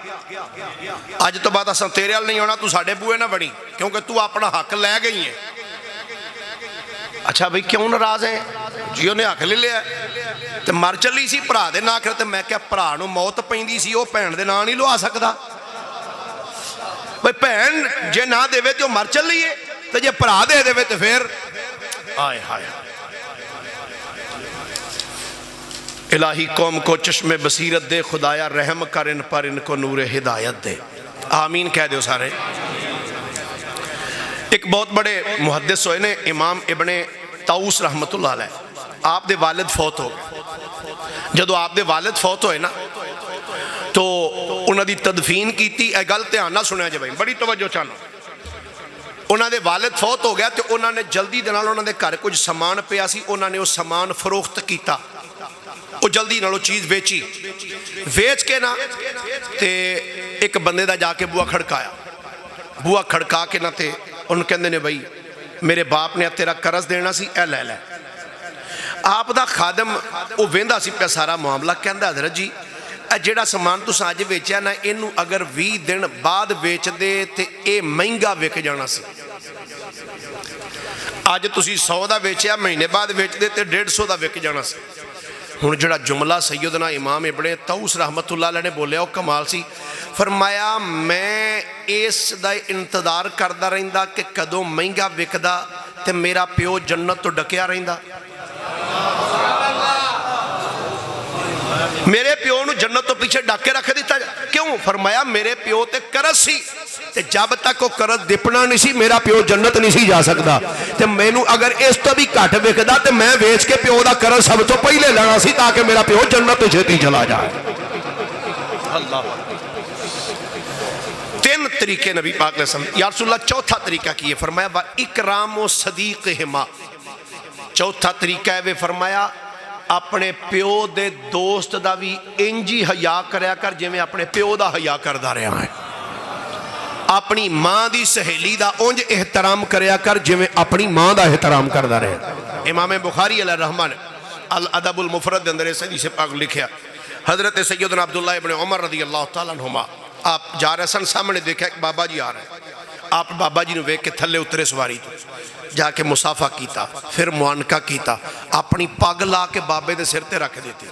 آج تو بات اساں تیرے حال نہیں ہونا تو ساڑھے بوئے نہ بڑی کیونکہ تو اپنا حق لے گئی ہے اچھا بھئی کیوں ناراض ہیں جیوں نے حق لے لیا تو مر چلی سی پرا دے نہ کرتے میں کیا پرا نو موت پہندی سی وہ پہن دے نہ نہیں لو آ سکتا بھئی پہن جے نہ دے وے تو مر چل لیے تو جے پرا دے دے وے تو پھر آئے ہائے الہی قوم کو چشم بصیرت دے خدایا رحم کر ان پر ان کو نور ہدایت دے آمین کہہ دے سارے ایک بہت بڑے محدث ہوئے نے امام ابن طاؤس رحمت اللہ علیہ آپ دے والد فوت ہو گئے جدو آپ دے والد فوت ہوئے نا تو انہوں دی تدفین کی تھی اے گل تے آنا سنیا جائے بڑی توجہ چاہنا انہوں دے والد فوت ہو گیا تو انہوں نے جلدی دنال انہوں دے گھر کچھ سامان پیا سی انہوں نے وہ سامان فروخت کیتا وہ جلدی نالو چیز بیچی ویچ کے نا تے ایک بندے دا جا کے بوا کھڑکایا بوا کھڑکا کے نا تے ان کہندے نے بھائی میرے باپ نے تیرا قرض دینا سی اے لے لے آپ دا خادم وہ ویندہ سی پہ سارا معاملہ کہندہ حضرت جی جیڑا سامان تو ساجے ویچیا نا انہوں اگر 20 دن بعد ویچ دے تے اے مہنگا ویک جانا سی آج تسی 100 دا ویچیا مہینے بعد ویچ دے تے 150 دا ویک جانا سی ہن جڑا جملہ سیدنا امام ابن طاؤس رحمت اللہ علیہ نے بولیا وہ کمال سی فرمایا میں اس دا انتظار کردہ رہندا کہ کدوں مہنگا وکدا تے میرا پیو جنت تو ڈکیا رہندا میرے پیو نو جنت تو پیچھے ڈاکے رکھ دیتا کیوں فرمایا میرے پیو تے قرض سی تے جب تک وہ قرض دپنا نہیں سی میرا پیو جنت نہیں سی جا سکتا تے میں نو اگر اس تو بھی کٹ وکدا تے میں ویچ کے پیو دا قرض سب تو پہلے لینا سی تاکہ میرا پیو جنت چھتی چلا جائے اللہ طریقے نبی پاک علیہ السلام. یا رسول اللہ چوتھا طریقہ کی ہے؟ فرمایا وا اکرام و صدیقہما. چوتھا طریقہ ہے فرمایا اپنے پیو دے دوست دا بھی انجی حیا کریا کر جویں اپنے پیو دا حیا کردا رہا ہے. اپنی ماں دی سہیلی دا اونج احترام کریا کر جویں اپنی ماں دا احترام کردا رہا. امام بخاری علیہ الرحمن الادب المفرد دے اندر حدیث پاک لکھیا حضرت سیدنا عبداللہ ابن عمر رضی اللہ تعالیٰ عنہما آپ جا رہے سن، سامنے دیکھا ایک بابا جی آ رہے ہیں. آپ بابا جی نے ویکھ کے تھلے اترے سواری تو جا کے مصافہ کیتا، پھر معانقہ کیتا، اپنی پگ لا کے بابے دے سر تے رکھ دیتی.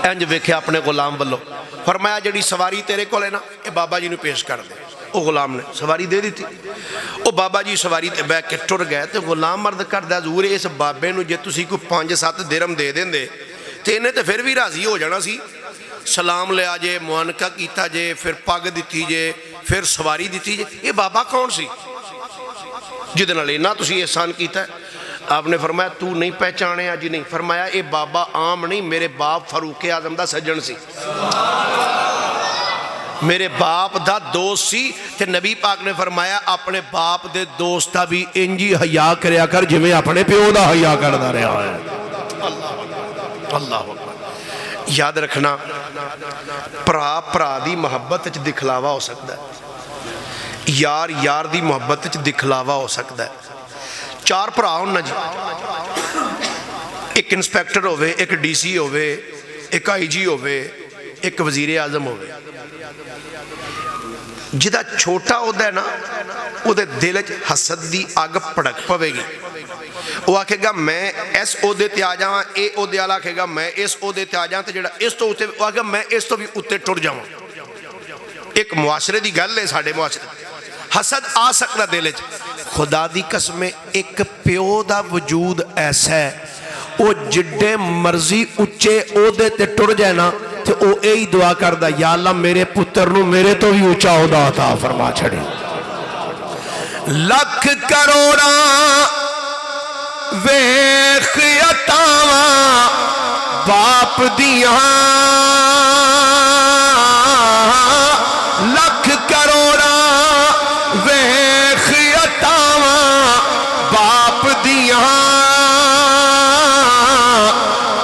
انج ویکھے اپنے غلام والو، فرمایا جڑی سواری تیرے کو لے نا اے بابا جی نے پیش کر دے. وہ غلام نے سواری دے دیتی. وہ بابا جی سواری تے بیٹھ کے ٹر گئے تے غلام مرد کردہ حضور اس بابے نو جے تسی کو 5-7 درہم دے دیں دے تے انہیں تے پھر بھی راضی ہو جانا سی. سلام لیا جے، معانقہ کیتا جے، پھر پگ دیتی جے، پھر سواری دیتی جے. یہ بابا کون سی جدے نال اینا تسی احسان کیتا ہے؟ آپ نے فرمایا تو نہیں پہچانے آجی نہیں. فرمایا اے بابا عام نہیں، میرے باپ فاروق اعظم دا سجن سی، میرے باپ دا دوست سی. تے نبی پاک نے فرمایا اپنے باپ دے دوست دا بھی انجی حیا کریا کر جویں اپنے پیو دا حیا کردا رہا ہے. اللہ اکبر. یاد رکھنا پرا دی محبت وچ دکھلاوا ہو سکتا ہے، یار یار دی محبت وچ دکھلاوا ہو سکتا ہے. 4 بھرا ہونا جی، ایک انسپیکٹر ہوئے، ایک ڈی سی ہوئے، ایک آئی جی ہوئے، ایک وزیر اعظم ہوئے. جدا چھوٹا ہوتا ہے نا وہ دے دل وچ حسد دی اگ پڑک پوے گی. وہ آکھے گا میں اس عہدے تے آ جاواں، اے عہدے والا آکھے گا میں اس عہدے تے آ جاواں تے جڑا اس تو اوتے وہ آکھے گا میں اس تو بھی اوتے ٹر جاواں. ایک معاشرے دی گل ہے، ساڈے معاشرے حسد آ سکتا دل وچ. خدا دی قسم ایک پیو دا وجود ایسا ہے وہ جڈے مرضی اچے عہدے تے ٹر جائے نا تے او یہی دعا کردا یا اللہ میرے پتر نو میرے تو بھی اونچا عہدہ عطا فرما چھڑے. لکھ کروڑاں ویکھ عطاواں باپ دیاں، لکھ کروڑاں ویکھ عطاواں باپ دیاں،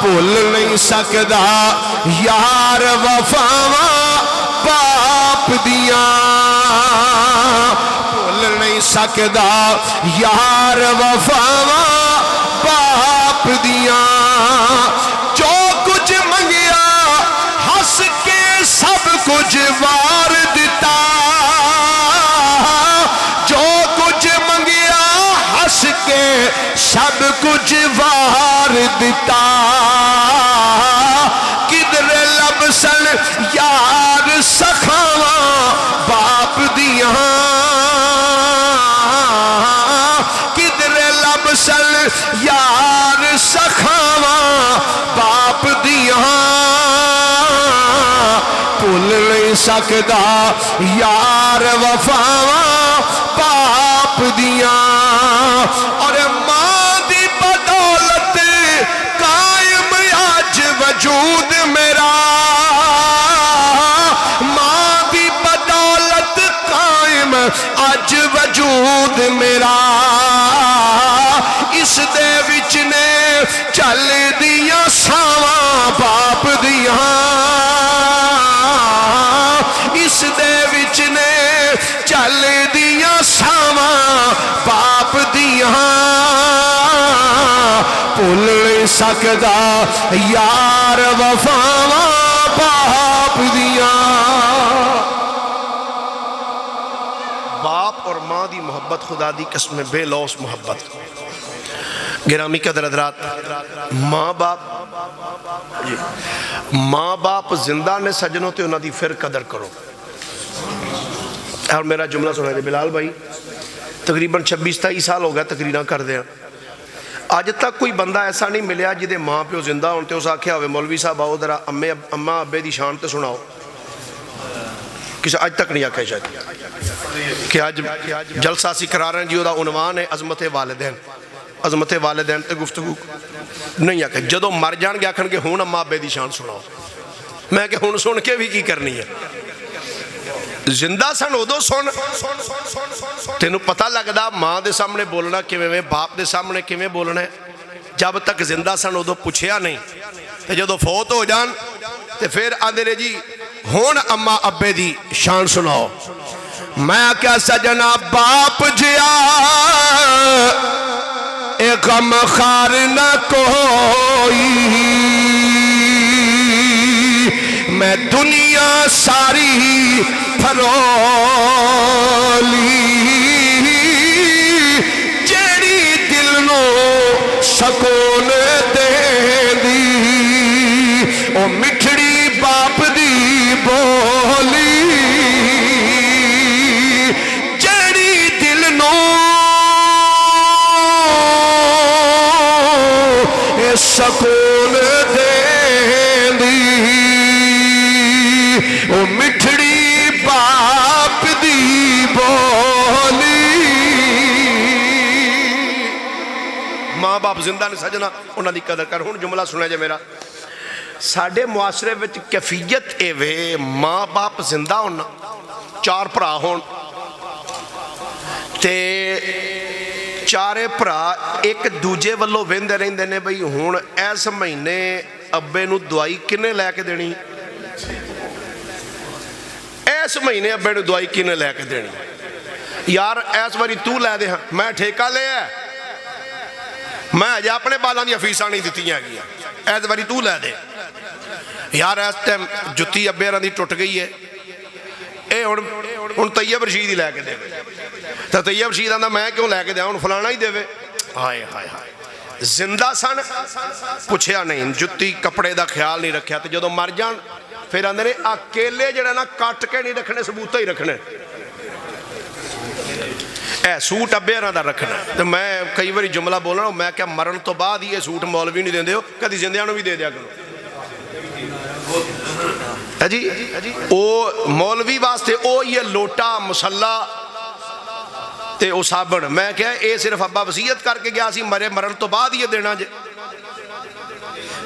بھول نہیں سکدا یار وفاواں باپ دیاں، بھول نہیں سکدا یار وفاواں باپ دیاں. جو کچھ منگیا ہس کے سب کچھ وار دیتا، جو کچھ منگیا ہس کے سب کچھ وار دیتا. کدھر لبسن یار سخاواں باپ دیاں، کدھر لبسن یار سخاواں باپ دیاں، بھول نہیں سکدا یار وفاواں باپ دیاں. اور ماں دی بدولت قائم آج وجود میرا، ماں دی بدولت قائم آج وجود میرا. اس دے وچ نے چل دیاں ساواں باپ دیاں، اس دے وچ نے چل دیاں ساواں باپ دیاں، بھول نہیں سکدا یار وفاواں باپ دیاں. باپ اور ماں دی محبت خدا دی قسم بے لوث محبت. گرامی قدر حضرات، ماں باپ زندہ نے سجنوں تے انہاں دی پھر قدر کرو. اور میرا جملہ سنا دے بلال بھائی، تقریباً 26-27 سال ہو گیا تقریریں کر دیا، اج تک کوئی بندہ ایسا نہیں ملیا جدے ماں پیو زندہ ہون تے اس آکھیا ہوئے مولوی صاحب آؤ ذرا اماں ابے دی شان تے سناؤ. کسی اج تک نہیں آکھیا شاید کہ اج جلسہ سی کرا رہے ہیں جی، دا عنوان ہے عظمت والدین. عظمت والدین تے گفتگو نہیں آکھے. جدو مر جان گے آکھن کہ ہون اماں ابے دی شان سناؤ. میں کہ ہون سن کے بھی کی کرنی ہے. زندہ سن ادو سن تینوں پتہ لگدا ماں دے سامنے بولنا کیویں باپ دے سامنے کیویں بولنا ہے. جب تک زندہ سن ادو پوچھیا نہیں تے جدو فوت ہو جان تے پھر آندے نے جی ہون اما ابے دی شان سناؤ. میں کیا سجنا باپ جیا اے غم خار نہ کوئی میں دنیا ساری پھرولی جیڑی دل نو سکون دے دی او مٹھڑی باپ دی بولی جیڑی دل نو سکون دے دی او مٹھڑی باپ دی بولی. ماں باپ زندہ نے سجنا انہاں دی قدر کر. ہن جملہ سنیا جے میرا ساڈے معاشرے وچ کیفیت اے وے ماں باپ زندہ ہونا چار بھرا ہون تے چارے بھرا ایک دوجے والوں ویندے رہندے نے بھئی ہن اس مہینے ابے نو دوائی کنے لے کے دینی اس مہینے ابے نو دوائی کنے لے کے دینی یار اس واری تو لے دے. میں ٹھیکہ لے ہے میں اجے اپنے بالاں دی فیساں نہیں دتیاں گیا اس واری تو لے دے یار. اس ٹائم جتی ابے ہاں دی ٹوٹ گئی ہے اے ہن طیب رشید ہی لے کے دے تو طیب رشید آندا میں کیوں لے کے دیا ہن فلانا ہی دے. ہائے ہائے ہائے زندہ سن پوچھیا نہیں جتی کپڑے دا خیال نہیں رکھیا تو جدو مر جان پھر آندے نے اکیلے جڑا نا کٹ کے نہیں رکھنے ثبوتہ ہی رکھنے اے سوٹ ابے ہاں دا رکھنا. تو میں کئی باری جملہ بولنا میں کیا مرن تو بعد ہی یہ سوٹ مولوی نہیں دیندے ہو کدی زندیاں نو بھی دے دیا کرو جی. او مولوی واسطے او یہ لوٹا مسلح تے او صابن میں کیا اے صرف ابا وصیت کر کے گیا سی مرے مرن تو بعد یہ دینا جے.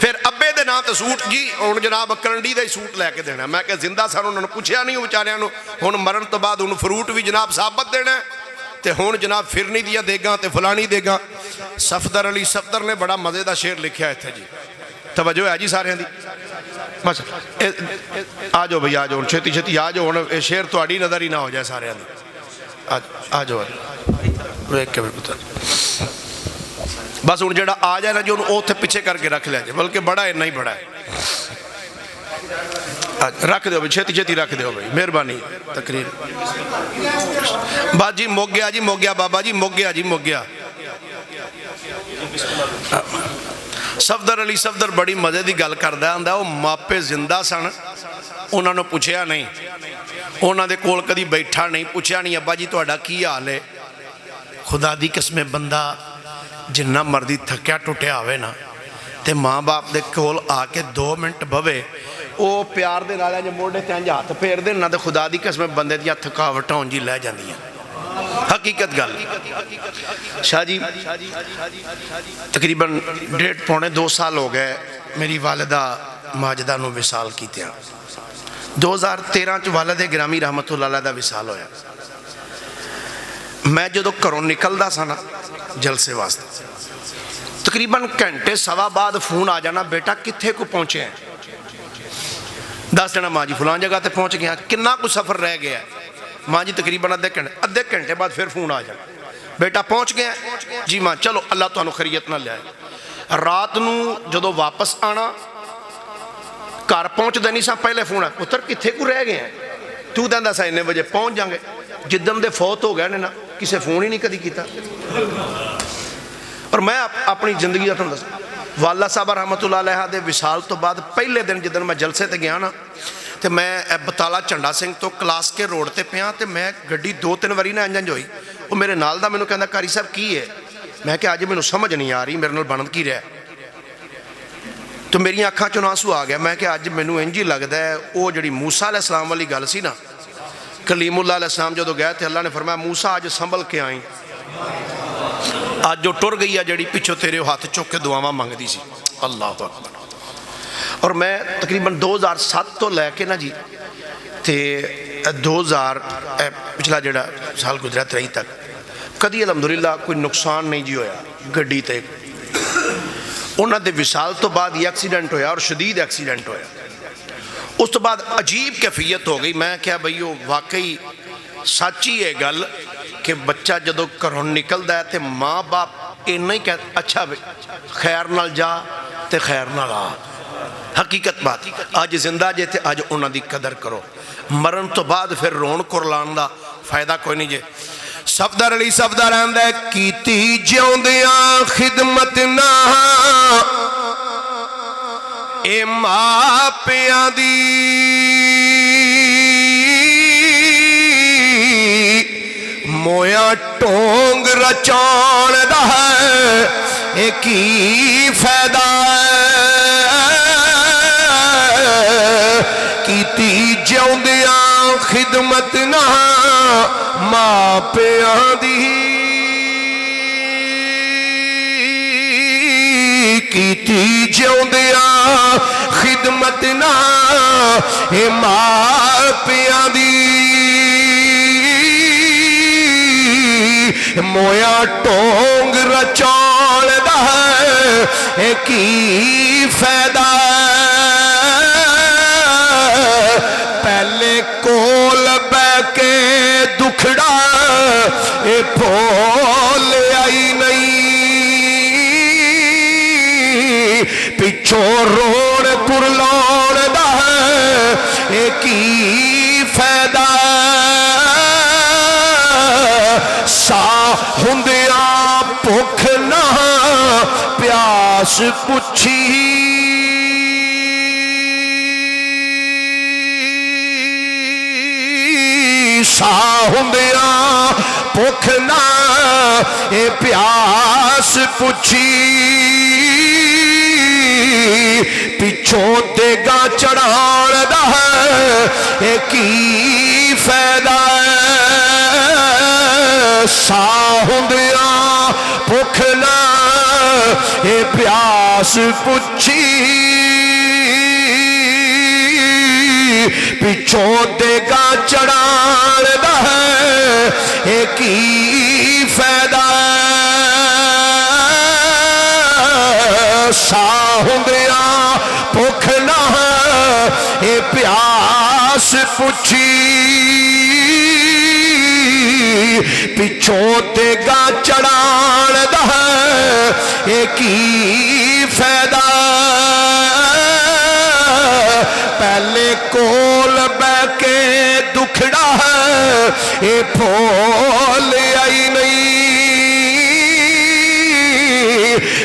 پھر ابے دے نام تے سوٹ جی ہن جناب کرنڈی دا ہی سوٹ لے کے دینا. میں کہ زندہ سن انہوں نے پوچھیا نہیں بیچاریاں نو ہن مرن تو بعد انہوں فروٹ بھی جناب ثابت دینا تے ہن جناب فرنی دیا دے گا تے فلانی دے گا. صفدر علی صفدر نے بڑا مزے دا شعر لکھیا ہے تھے جی توجہ ہے جی سارے دی آ جاؤ بھئی آ جاؤ چھتی چھتی آ جاؤ ہن شعر تہاڈی نظر ہی نہ ہو جائے سارے دی. آ جاؤ ایک کے بھی پتہ بس ہن جڑا آ جائے نا جو انہوں اوتھے پیچھے کر کے رکھ لیا جائے بلکہ بڑا ہے نہیں بڑا ہے رکھ دیو بھئی چھتی چھتی رکھ دیو بھئی مہربانی تقریر بات جی موگ گیا جی موگ گیا بابا جی موگ گیا جی موگ گیا. صفدر علی صفدر بڑی مزے دی گل کردہ آندہ وہ ماپے زندہ سن انہوں نے پوچھیا نہیں انہوں نے کول کدی بیٹھا نہیں پوچھیا نہیں ابا جی تہاڈا کی حال ہے. خدا دی قسم بندہ جنہ مردی تھکیا ٹوٹیا ہوئے نا تے ماں باپ دے کول آ کے 2 منٹ بھوے او پیار دے نالے جو موڑے تے انجا ہاتھ پھیر دے نہ تے خدا دی قسم بندے دیا تھکاوٹاں ہون جی لے جاندی ہیں. حقیقت گل شاہ جی تقریباً 1.5-2 سال ہو گئے میری والدہ ماجدہ نو وصال کیتے ہیں. 2013 چ والد گرامی رحمت اللہ علیہ دا وصال ہویا. میں جدو گھروں نکلدا سا نا جلسے واسطے تقریباً گھنٹے سوا بعد فون آ جانا بیٹا کتھے کو پہنچے ہیں. دس دینا ماں جی فلان جگہ تے پہنچ گیا کنا کو سفر رہ گیا ہے. ماں جی تقریباً ادھے گھنٹے بعد پھر فون آ جانا بیٹا پہنچ گیا جی ماں چلو اللہ تانوں خیریت نہ لے آئے. رات نو جدو واپس آنا گھر پہنچ دینی سا پہلے فون ہے پتر کتھے کو رہ گئے ہیں تو دیندا سا اننے بجے پہنچ جائیں گے. جدن دے فوت ہو گئے نے نا کسے فون ہی نہیں کدی کیتا. اور میں اپنی زندگی دا تھانوں دساں واللہ صاحب رحمت اللہ علیہ دے وصال تو بعد پہلے دن جدن میں جلسے تے گیا نا تے میں بطالہ چنڈا سنگھ تو کلاس کے روڈ تے پیاں تے میں گڈی 2-3 واری نہ انجن جوئی وہ میرے نال دا میں نو کہندا کاری صاحب کی ہے میں کہ آج میں نو سمجھ نہیں آ رہی میرے نال بند کی رہا تو میری آنکھاں چوں آنسو آ گیا. میں کہ آج میں نو انجی لگدا ہے وہ جڑی موسیٰ علیہ السلام والی گل سی نا کلیم اللہ علیہ السلام جدو گئے تھے اللہ نے فرمایا موسیٰ آج سنبھل کے آئیں آج جو ٹر گئی ہے جڑی پیچھو تیرے ہاتھ چوک کے دعاواں مانگ دی سی. اللہ اکبر. اور میں تقریباً 2007 تو لے کے نا جی تے 2000 پچھلا جڑا سال گزرا 23 تک کدی الحمدللہ کوئی نقصان نہیں جی ہویا گڈی تے انہاں دے وصال تو بعد یہ ایکسیڈنٹ ہویا اور شدید ایکسیڈنٹ ہویا اس تو بعد عجیب کیفیت ہو گئی میں کیا بھئیو واقعی سچی ہے گل کہ بچہ جدو گھروں نکلدا ہے تے ماں باپ یہ نہیں کہتے اچھا خیر نال جا تے خیر نال آ حقیقت بات آج زندہ جے تے آج انہاں دی قدر کرو مرن تو بعد پھر رون قرلان دا فائدہ کوئی نہیں جے صفدر علی صفدر آندہ ہے کیتی جیوندیاں خدمت نہ اے ماں پیاں دی مویا ٹونگ رچان دا ہے اے کی فائدہ کیتی جیوندیاں خدمت نہ ماں پیاں دی کیتی جیوندیاں خدمت نہ اے ماں پیاں دی مویا ٹونگ رچان دا ہے اے کی فائدہ پہلے کول بے کے دکھڑا اے پھول آئی نہیں پچھو روڑ کرلون دا ہے اے کی فائدہ سا ہندیاں بھوک نہ پیاس پچھی سا ہندیاں بھوک نہ اے پیاس پچھی پچھوں دے گا چڑھان دا ہے اے کی فائدہ سا ہندیاں بھوک نہ اے پیاس پچھی پچھوں دے گا چڑھان دا ہے اے کی فائدہ سا ہندیاں بھوک نہ اے پیاس پچھی پچھوں دے گا چڑھان دا ہے اے کی فائدہ پہلے کول بے کے دکھڑا ہے اے پھول آئی نہیں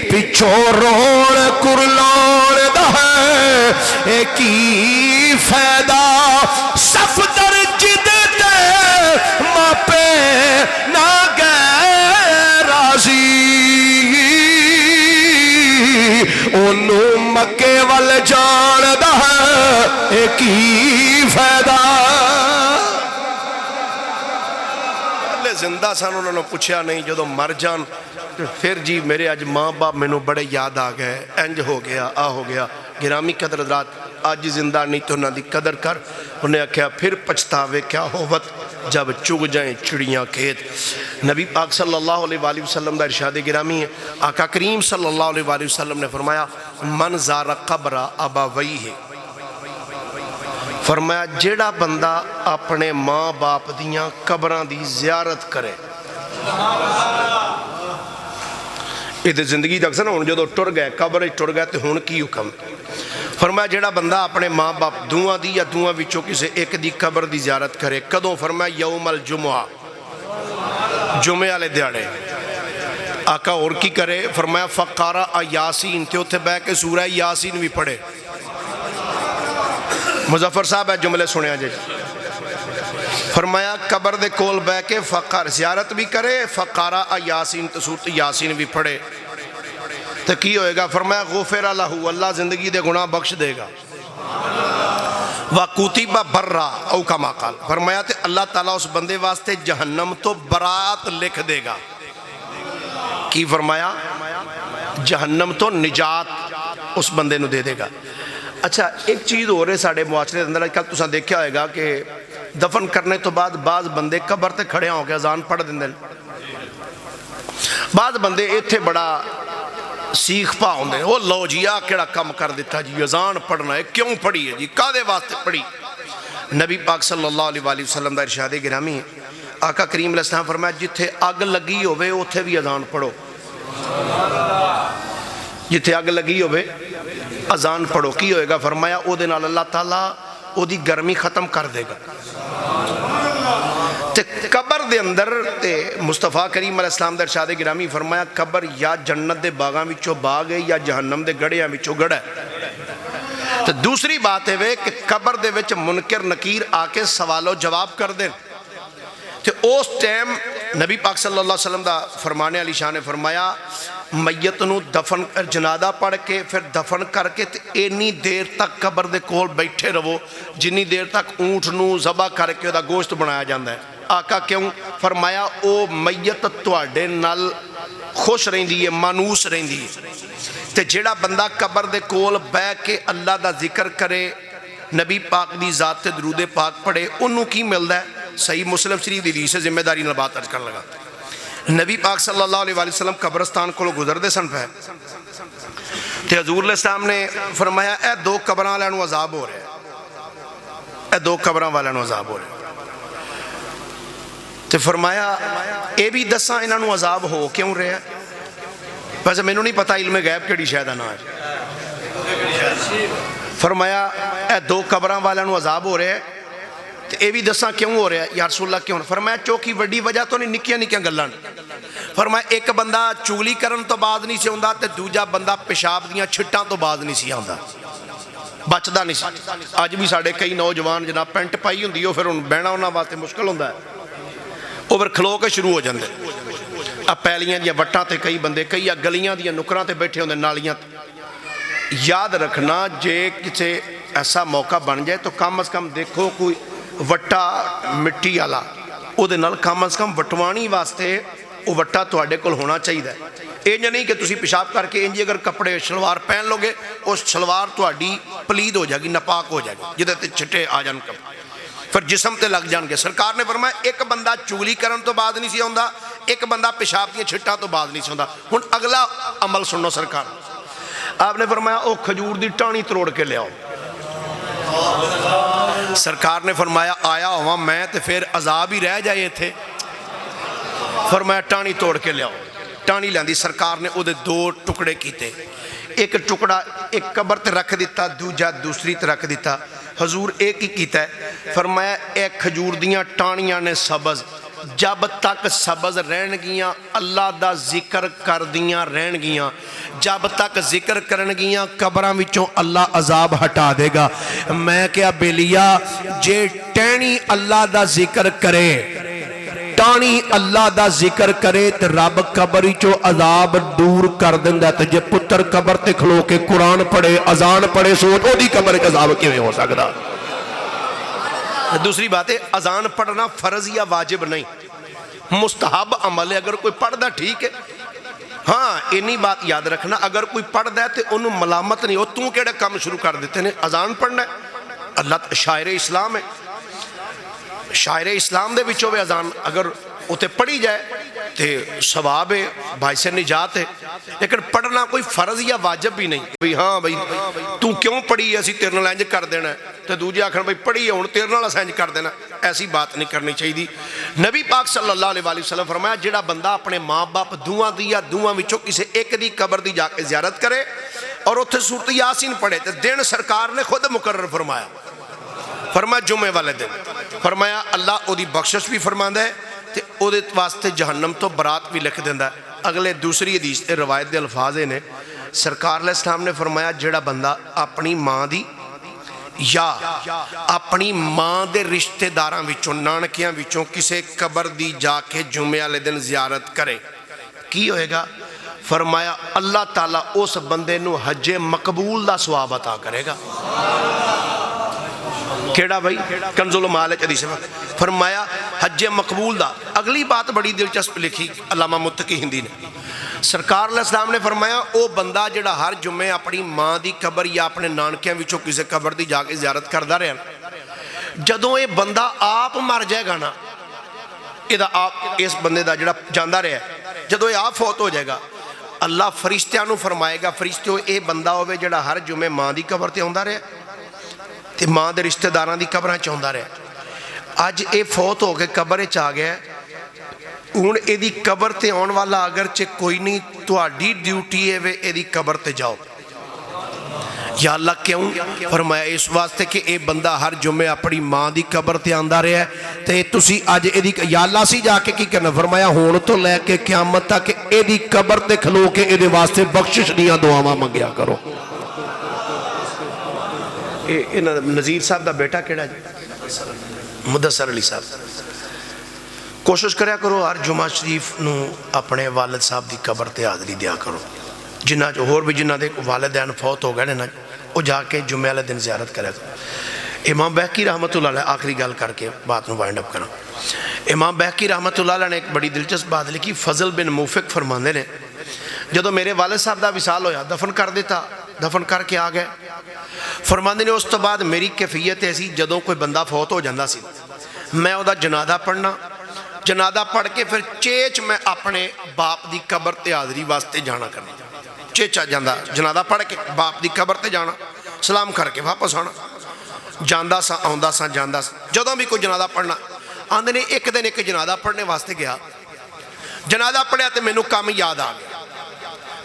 پچھوں روڑ کرلون دا ہے اے کی فائدہ صفدر جدے تے ماپے نہ گئے راضی انہوں مکے وال جان دا ہے اے کی فائدہ پہلے زندہ سن انہوں نے پوچھا نہیں جدو مر جان پھر جی میرے آج ماں باپ میں نو بڑے یاد آ گئے انج ہو گیا آ ہو گیا گرامی قدر حضرات آج زندہ نہیں تو انہوں نے قدر کر انہیں کہا پھر پچھتاوے کیا ہوت جب چگ جائیں چڑیاں کھیت نبی پاک صلی اللہ علیہ وآلہ وسلم دا ارشاد گرامی ہے آقا کریم صلی اللہ علیہ وآلہ وسلم نے فرمایا من زار قبر ابویہ فرمایا جیڑا بندہ اپنے ماں باپ دیاں قبران دی زیارت کرے یہ تو زندگی تک سنا ہون جو ٹر گئے قبر ٹر گئے تو ہون کی حکم فرمایا جیڑا بندہ اپنے ماں باپ دعا دی یا دعا وچوں کسے ایک دی قبر دی زیارت کرے کدوں فرمایا یوم الجمعہ جمعہ والے دیہڑے آقا اور کی کرے فرمایا فقارہ یاسین تے اوتھے بیٹھ کے سورہ یاسین بھی پڑھے مظفر صاحب ہے جملے سنیا جی فرمایا قبر دے کول بیٹھ کے فقار زیارت بھی کرے فقارہ یاسین تے سورۃ یاسین بھی پڑھے تو کی ہوئے گا فرمایا غفر لہو اللہ زندگی دے گناہ بخش دے گا وَقُتِبَ بَرَّا او کما قال فرمایا تے اللہ تعالیٰ اس بندے واسطے جہنم تو برات لکھ دے گا کی فرمایا جہنم تو نجات اس بندے نو دے دے گا اچھا ایک چیز ہو رہے ساڑھے معاشرے اندر کل تساں دیکھا ہوئے گا کہ دفن کرنے تو بعد بعض بندے قبر تے کھڑے ہو کے اذان پڑھ دیندے، بعض بندے ایتھے بڑا سیکھ پا ہوندے، وہ لو جی آ کیڑا کم کر دیتا جی، اذان پڑھنا ہے، کیوں پڑھی ہے جی، کادے واسطے پڑھی؟ نبی پاک صلی اللہ علیہ وسلم دا ارشاد گرامی ہے، آقا کریم علیہ السلام فرمایا جتھے اگ لگی ہوئے اتھے بھی اذان پڑھو، جتھے اگ لگی ہوئے اذان پڑھو، کی ہوئے گا؟ فرمایا او دے نال اللہ تعالیٰ او دی گرمی ختم کر دے گا۔ تے قبر دے اندر تے مصطفیٰ کریم علیہ السلام دا ارشاد گرامی فرمایا قبر یا جنت دے باغاں وچوں باغ ہے یا جہنم دے گڑیاں وچوں گڑھ ہے۔ تو دوسری بات ہے کہ قبر دے وچ منکر نکیر آ کے سوال و جواب کر دیں، تو اس ٹائم نبی پاک صلی اللہ علیہ وسلم دا فرمانے علی شاہ نے فرمایا میت نو دفن جنازہ پڑھ کے پھر دفن کر کے اینی دیر تک قبر دے کول بیٹھے رہو جنی دیر تک اونٹ نو ذبح کر کے دا گوشت بنایا جاندہ ہے۔ آقا کیوں؟ فرمایا او میت تواڈے نال خوش رہندی ہے، مانوس رہندی ہے، تے جیڑا بندہ قبر دے کول بہ کے اللہ دا ذکر کرے، نبی پاک دی ذات تے درود پاک پڑھے، انہوں کی ملدا ہے؟ صحیح مسلم شریف دی حدیث سے ذمہ داری نال بات عرض کرن لگا۔ نبی پاک صلی اللہ علیہ وسلم قبرستان کو گزر دے سن پہ تے حضور علیہ السلام نے فرمایا اے دو قبراں والے نو عذاب ہو رہا ہے، اے دو قبراں والے نو عذاب ہو رہا ہے، تے فرمایا اے بھی دساں انہاں نو عذاب ہو کیوں رہا ہے؟ ویسے میں نہیں پتا علم غیب کیڑی شاید نہ ہے۔ فرمایا اے دو قبراں والے نو عذاب ہو رہا ہے تے اے بھی دساں کیوں ہو رہا ہے یا رسول اللہ کیوں؟ فرمایا چوکی وڈی وجہ تو نہیں، نکیاں نکیاں گلاں۔ فرمایا ایک بندہ چگلی کرن تو بعد نہیں سی ہوندا تے دوجا بندہ پیشاب دیاں چھٹاں تو بعد نہیں سی آندا، بچدا نہیں سی۔ اج بھی ساڈے کئی نوجوان جناب پینٹ پائی ہوندی او پھر ہن بہنا انہاں واسطے مشکل ہوندا ہے، او پھر کھلو کے شروع ہو جاندے۔ اب پیلیاں دیاں وٹاں تے کئی بندے کئی گلیاں دیاں نکراں تے بیٹھے ہوندے، نالیاں تے۔ یاد رکھنا جے کسے ایسا موقع بن جائے تو کم از کم دیکھو کوئی وٹا مٹی والا او دے نال کم از کم وٹوانی واسطے او وٹا تواڈے کول ہونا چاہیے۔ انج نہیں کہ تسی پیشاب کر کے انج اگر کپڑے شلوار پہن لو گے اس شلوار تواڈی پلید ہو جائے گی، ناپاک ہو جائے گی، جدے تے چھٹے آ جان کپڑے پھر جسم تے لگ جان گے۔ سرکار نے فرمایا ایک بندہ چگلی کرن تو بعد نہیں سی ہوندا، ایک بندہ پیشاب دیاں چھٹاں تو بعد نہیں سی ہوندا۔ ہن اگلا عمل سنو سرکار، آپ نے فرمایا او کھجور دی ٹانی تروڑ کے لے آؤ۔ سرکار نے فرمایا آیا ہوا میں تے پھر عذاب ہی رہ جائے تھے۔ فرمایا ٹانی توڑ کے لے آؤ، ٹانی لیندی، سرکار نے او دے دو ٹکڑے کیتے، ایک ٹکڑا ایک قبر تے رکھ دیتا، دوجا دوسری تے رکھ دیتا۔ حضور ایک ہی کیتا ہے، فرمایا اے کھجور دیاں ٹانیاں نے سبز جب تک سبز رہن گیاں اللہ دا ذکر کر دیاں رہن گیاں، جب تک ذکر کرن گیاں قبراں وچوں اللہ عذاب ہٹا دے گا۔ میں کیا بیلیا جے ٹہنی اللہ دا ذکر کرے، ٹانی اللہ دا ذکر کرے تے رب قبر وچوں عذاب دور کر دیندا، تے جے پتر قبر تے کھلو کے قرآن پڑھے اذان پڑھے سوچ او دی قبر وچ عذاب کیویں ہو سکدا؟ دوسری بات ہے اذان پڑھنا فرض یا واجب نہیں، مستحب عمل ہے، اگر کوئی پڑھ دا ٹھیک ہے۔ ہاں اینی بات یاد رکھنا اگر کوئی پڑھ دا ہے تو انہوں ملامت نہیں ہو، تو کیڑے کام شروع کر دیتے ہیں؟ اذان پڑھنا ہے، اللہ شاعر اسلام ہے، شاعر اسلام دے وچوں بھی اذان اگر اتے پڑھی جائے تے ثواب ہے، باعث نجات ہے، لیکن پڑھنا کوئی فرض یا واجب بھی نہیں۔ بھئی ہاں بھئی تو کیوں پڑھی ہے، اسی تیرے نال انج کر دینا ہے، تے دوجے آکھن بھئی پڑھی ہے ہن تیرے نال اساں انج کر دینا، ایسی بات نہیں کرنی چاہیے۔ نبی پاک صلی اللہ علیہ وسلم فرمایا جڑا بندہ اپنے ماں باپ دوواں دی یا دوواں وچوں کسے ایک دی قبر دی جا کے زیارت کرے اور اتھے سورۃ یاسین پڑھے تے دن سرکار نے خود مقرر فرمایا، فرمایا جمعے والے دن، فرمایا اللہ او دی بخشش بھی فرماندا ہے تے او دے واسطے جہنم تو برات بھی لکھ دیندا ہے۔ اگلے دوسری حدیث تے روایت دے الفاظ نے سرکار علیہ السلام نے فرمایا جڑا بندہ اپنی ماں دی یا اپنی ماں دے رشتہ داراں وچوں نانکیاں وچوں کسے قبر دی جا کے جمعے والے دن زیارت کرے کی ہوئے گا؟ فرمایا اللہ تعالیٰ اس بندے نو حج مقبول دا ثواب عطا کرے گا۔ کیڑا بھائی کنز المال حدیث میں فرمایا حج مقبول دا۔ اگلی بات بڑی دلچسپ لکھی علامہ متقی ہندی نے، سرکار علیہ السلام نے فرمایا او بندہ جڑا ہر جمعے اپنی ماں دی قبر یا اپنے نانکیاں وچوں کسے قبر دی جا کے زیارت کردا رہا جدوں یہ بندہ آپ مر جائے گا نا، اس بندے دا جڑا جاندہ رہے جدوں یہ آپ فوت ہو جائے گا، اللہ فرشتیاں نو فرمائے گا فرشتیوں اے بندہ ہوئے جڑا ہر جمعے ماں دی قبر تے آندا رہے تے ماں دے رشتہ داراں دی قبراں چ آندا رہے، اج اے فوت ہو کے قبر چ آ گیا، ہن اے دی قبر تے آن والا اگرچہ کوئی نہیں، تہاڈی ڈیوٹی ہے وے اے دی قبر تے جاؤ۔ یا اللہ کیوں؟ فرمایا اس واسطے کہ اے بندہ ہر جمعے اپنی ماں دی قبر تے آندا رہا ہے تے تسی اج اے دی یا اللہ سی جا کے کی کرنا؟ فرمایا ہون تو لے کے قیامت تک اے دی قبر تے کھلو کے اے دے واسطے بخشش دیاں دعاواں منگیا کرو۔ اے نذیر صاحب دا بیٹا کیڑا جی؟ مدثر علی صاحب۔ کوشش کریا کرو ہر جمعہ شریف نو اپنے والد صاحب دی قبر تے حاضری دیا کرو، جنہ جو اور بھی جنہ دے والدین فوت ہو گئے نا وہ جا کے جمعہ والے دن زیارت کرے گا۔ امام بہقی رحمت اللہ علیہ، آخری گل کر کے بات نو وائنڈ اپ کرنا، امام بہقی رحمت اللہ علیہ نے ایک بڑی دلچسپ بات لکھی۔ فضل بن موفق فرماندے نے جدو میرے والد صاحب دا وصال ہویا دفن کر دیتا، دفن کر کے آ گئے، فرماندے نے اس تو بعد میری کیفیت ایسی جدو کوئی بندہ فوت ہو جاندہ سی میں او دا جنازہ پڑھنا، جنازہ پڑھ کے پھر چیچ میں اپنے باپ دی قبر تے حاضری واسطے جانا کرنا، چیچا جاندہ جنازہ پڑھ کے باپ دی قبر تے جانا، سلام کر کے واپس آنا، جاندہ سا آندہ سا جاندہ سا، جدوں بھی کوئی جنازہ پڑھنا آندے نے ایک دن ایک جنازہ پڑھنے واسطے گیا، جنازہ پڑھیا تے مینوں کام یاد آ گیا،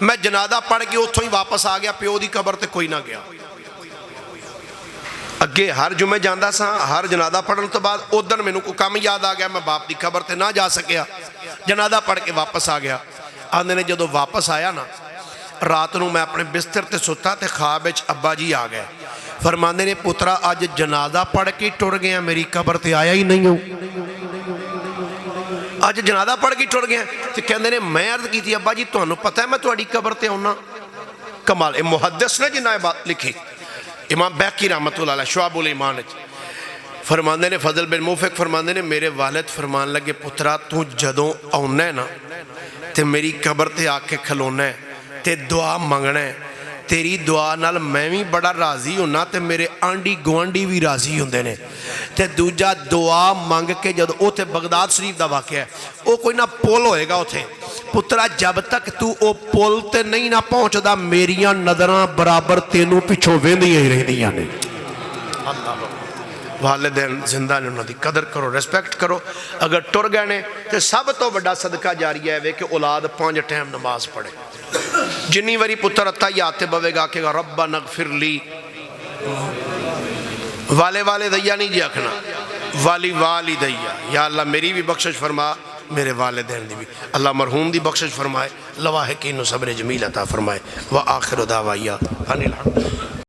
میں جنازہ پڑھ کے اتھوں ہی واپس آ گیا، پیو دی قبر تے کوئی نہ گیا۔ اگے ہر جمعے جاندہ سا، ہر جنازہ پڑھنے تو بعد ادھر مینوں کو کام یاد آ گیا، میں باپ دی قبر تے نہ جا سکیا، جنازہ پڑھ کے واپس آ گیا۔ آندے نے جدو واپس آیا نا رات نو میں اپنے بستر تے ستا تے خواب وچ ابا جی آ گئے، فرماندے نے پترا اج جنازہ پڑھ کے ٹر گیا، میری قبر تے آیا ہی نہیں ہوں، اج جنازہ پڑھ کے ٹر گیا۔ تے کہندے نے میں عرض کی تھی ابا جی تانوں پتہ ہے میں تہاڈی قبر تے آنا؟ کمال اے محدث نے جنہاں بات لکھی، امام بہقی رحمت اللہ علیہ شعب الایمان فرماندے نے، فضل بن موفق فرماندے نے میرے والد فرمان لگے پترا تو جدوں آنا ہے نا تے میری قبر تے آ کے کھلونا ہے تے دعا منگنا ہے، تیری دعا نال میں بھی بڑا راضی ہونا تے میرے آنڈی گوانڈی بھی راضی ہوندے نے، تے دوجا دعا مانگ کے جدو اوتھے بغداد شریف دا واقعہ ہے او کوئی نہ پول ہوئے گا اوتھے، پترا جب تک تو او پول تے نہیں نہ پہنچ دا میریاں نظراں برابر تینوں پیچھوں ویندیاں ہی رہندیاں نے۔ والدین زندہ نے انہوں دی قدر کرو، ریسپیکٹ کرو، اگر ٹر گئے نے تے سب تو بڑا صدقہ جاریہ ہے کہ اولاد 5 ٹائم نماز پڑھے، جنی وری پتر اتحیات بوے گا کہ ربنا اغفر لی، والے والے دیا نہیں جی آکھنا، والی والی دیا، یا اللہ میری بھی بخشش فرما، میرے والدین دی بھی، اللہ مرحوم دی بخشش فرمائے، لواحقین و صبر جمیل عطا فرمائے، وآخر دعوائیہ ان الحمد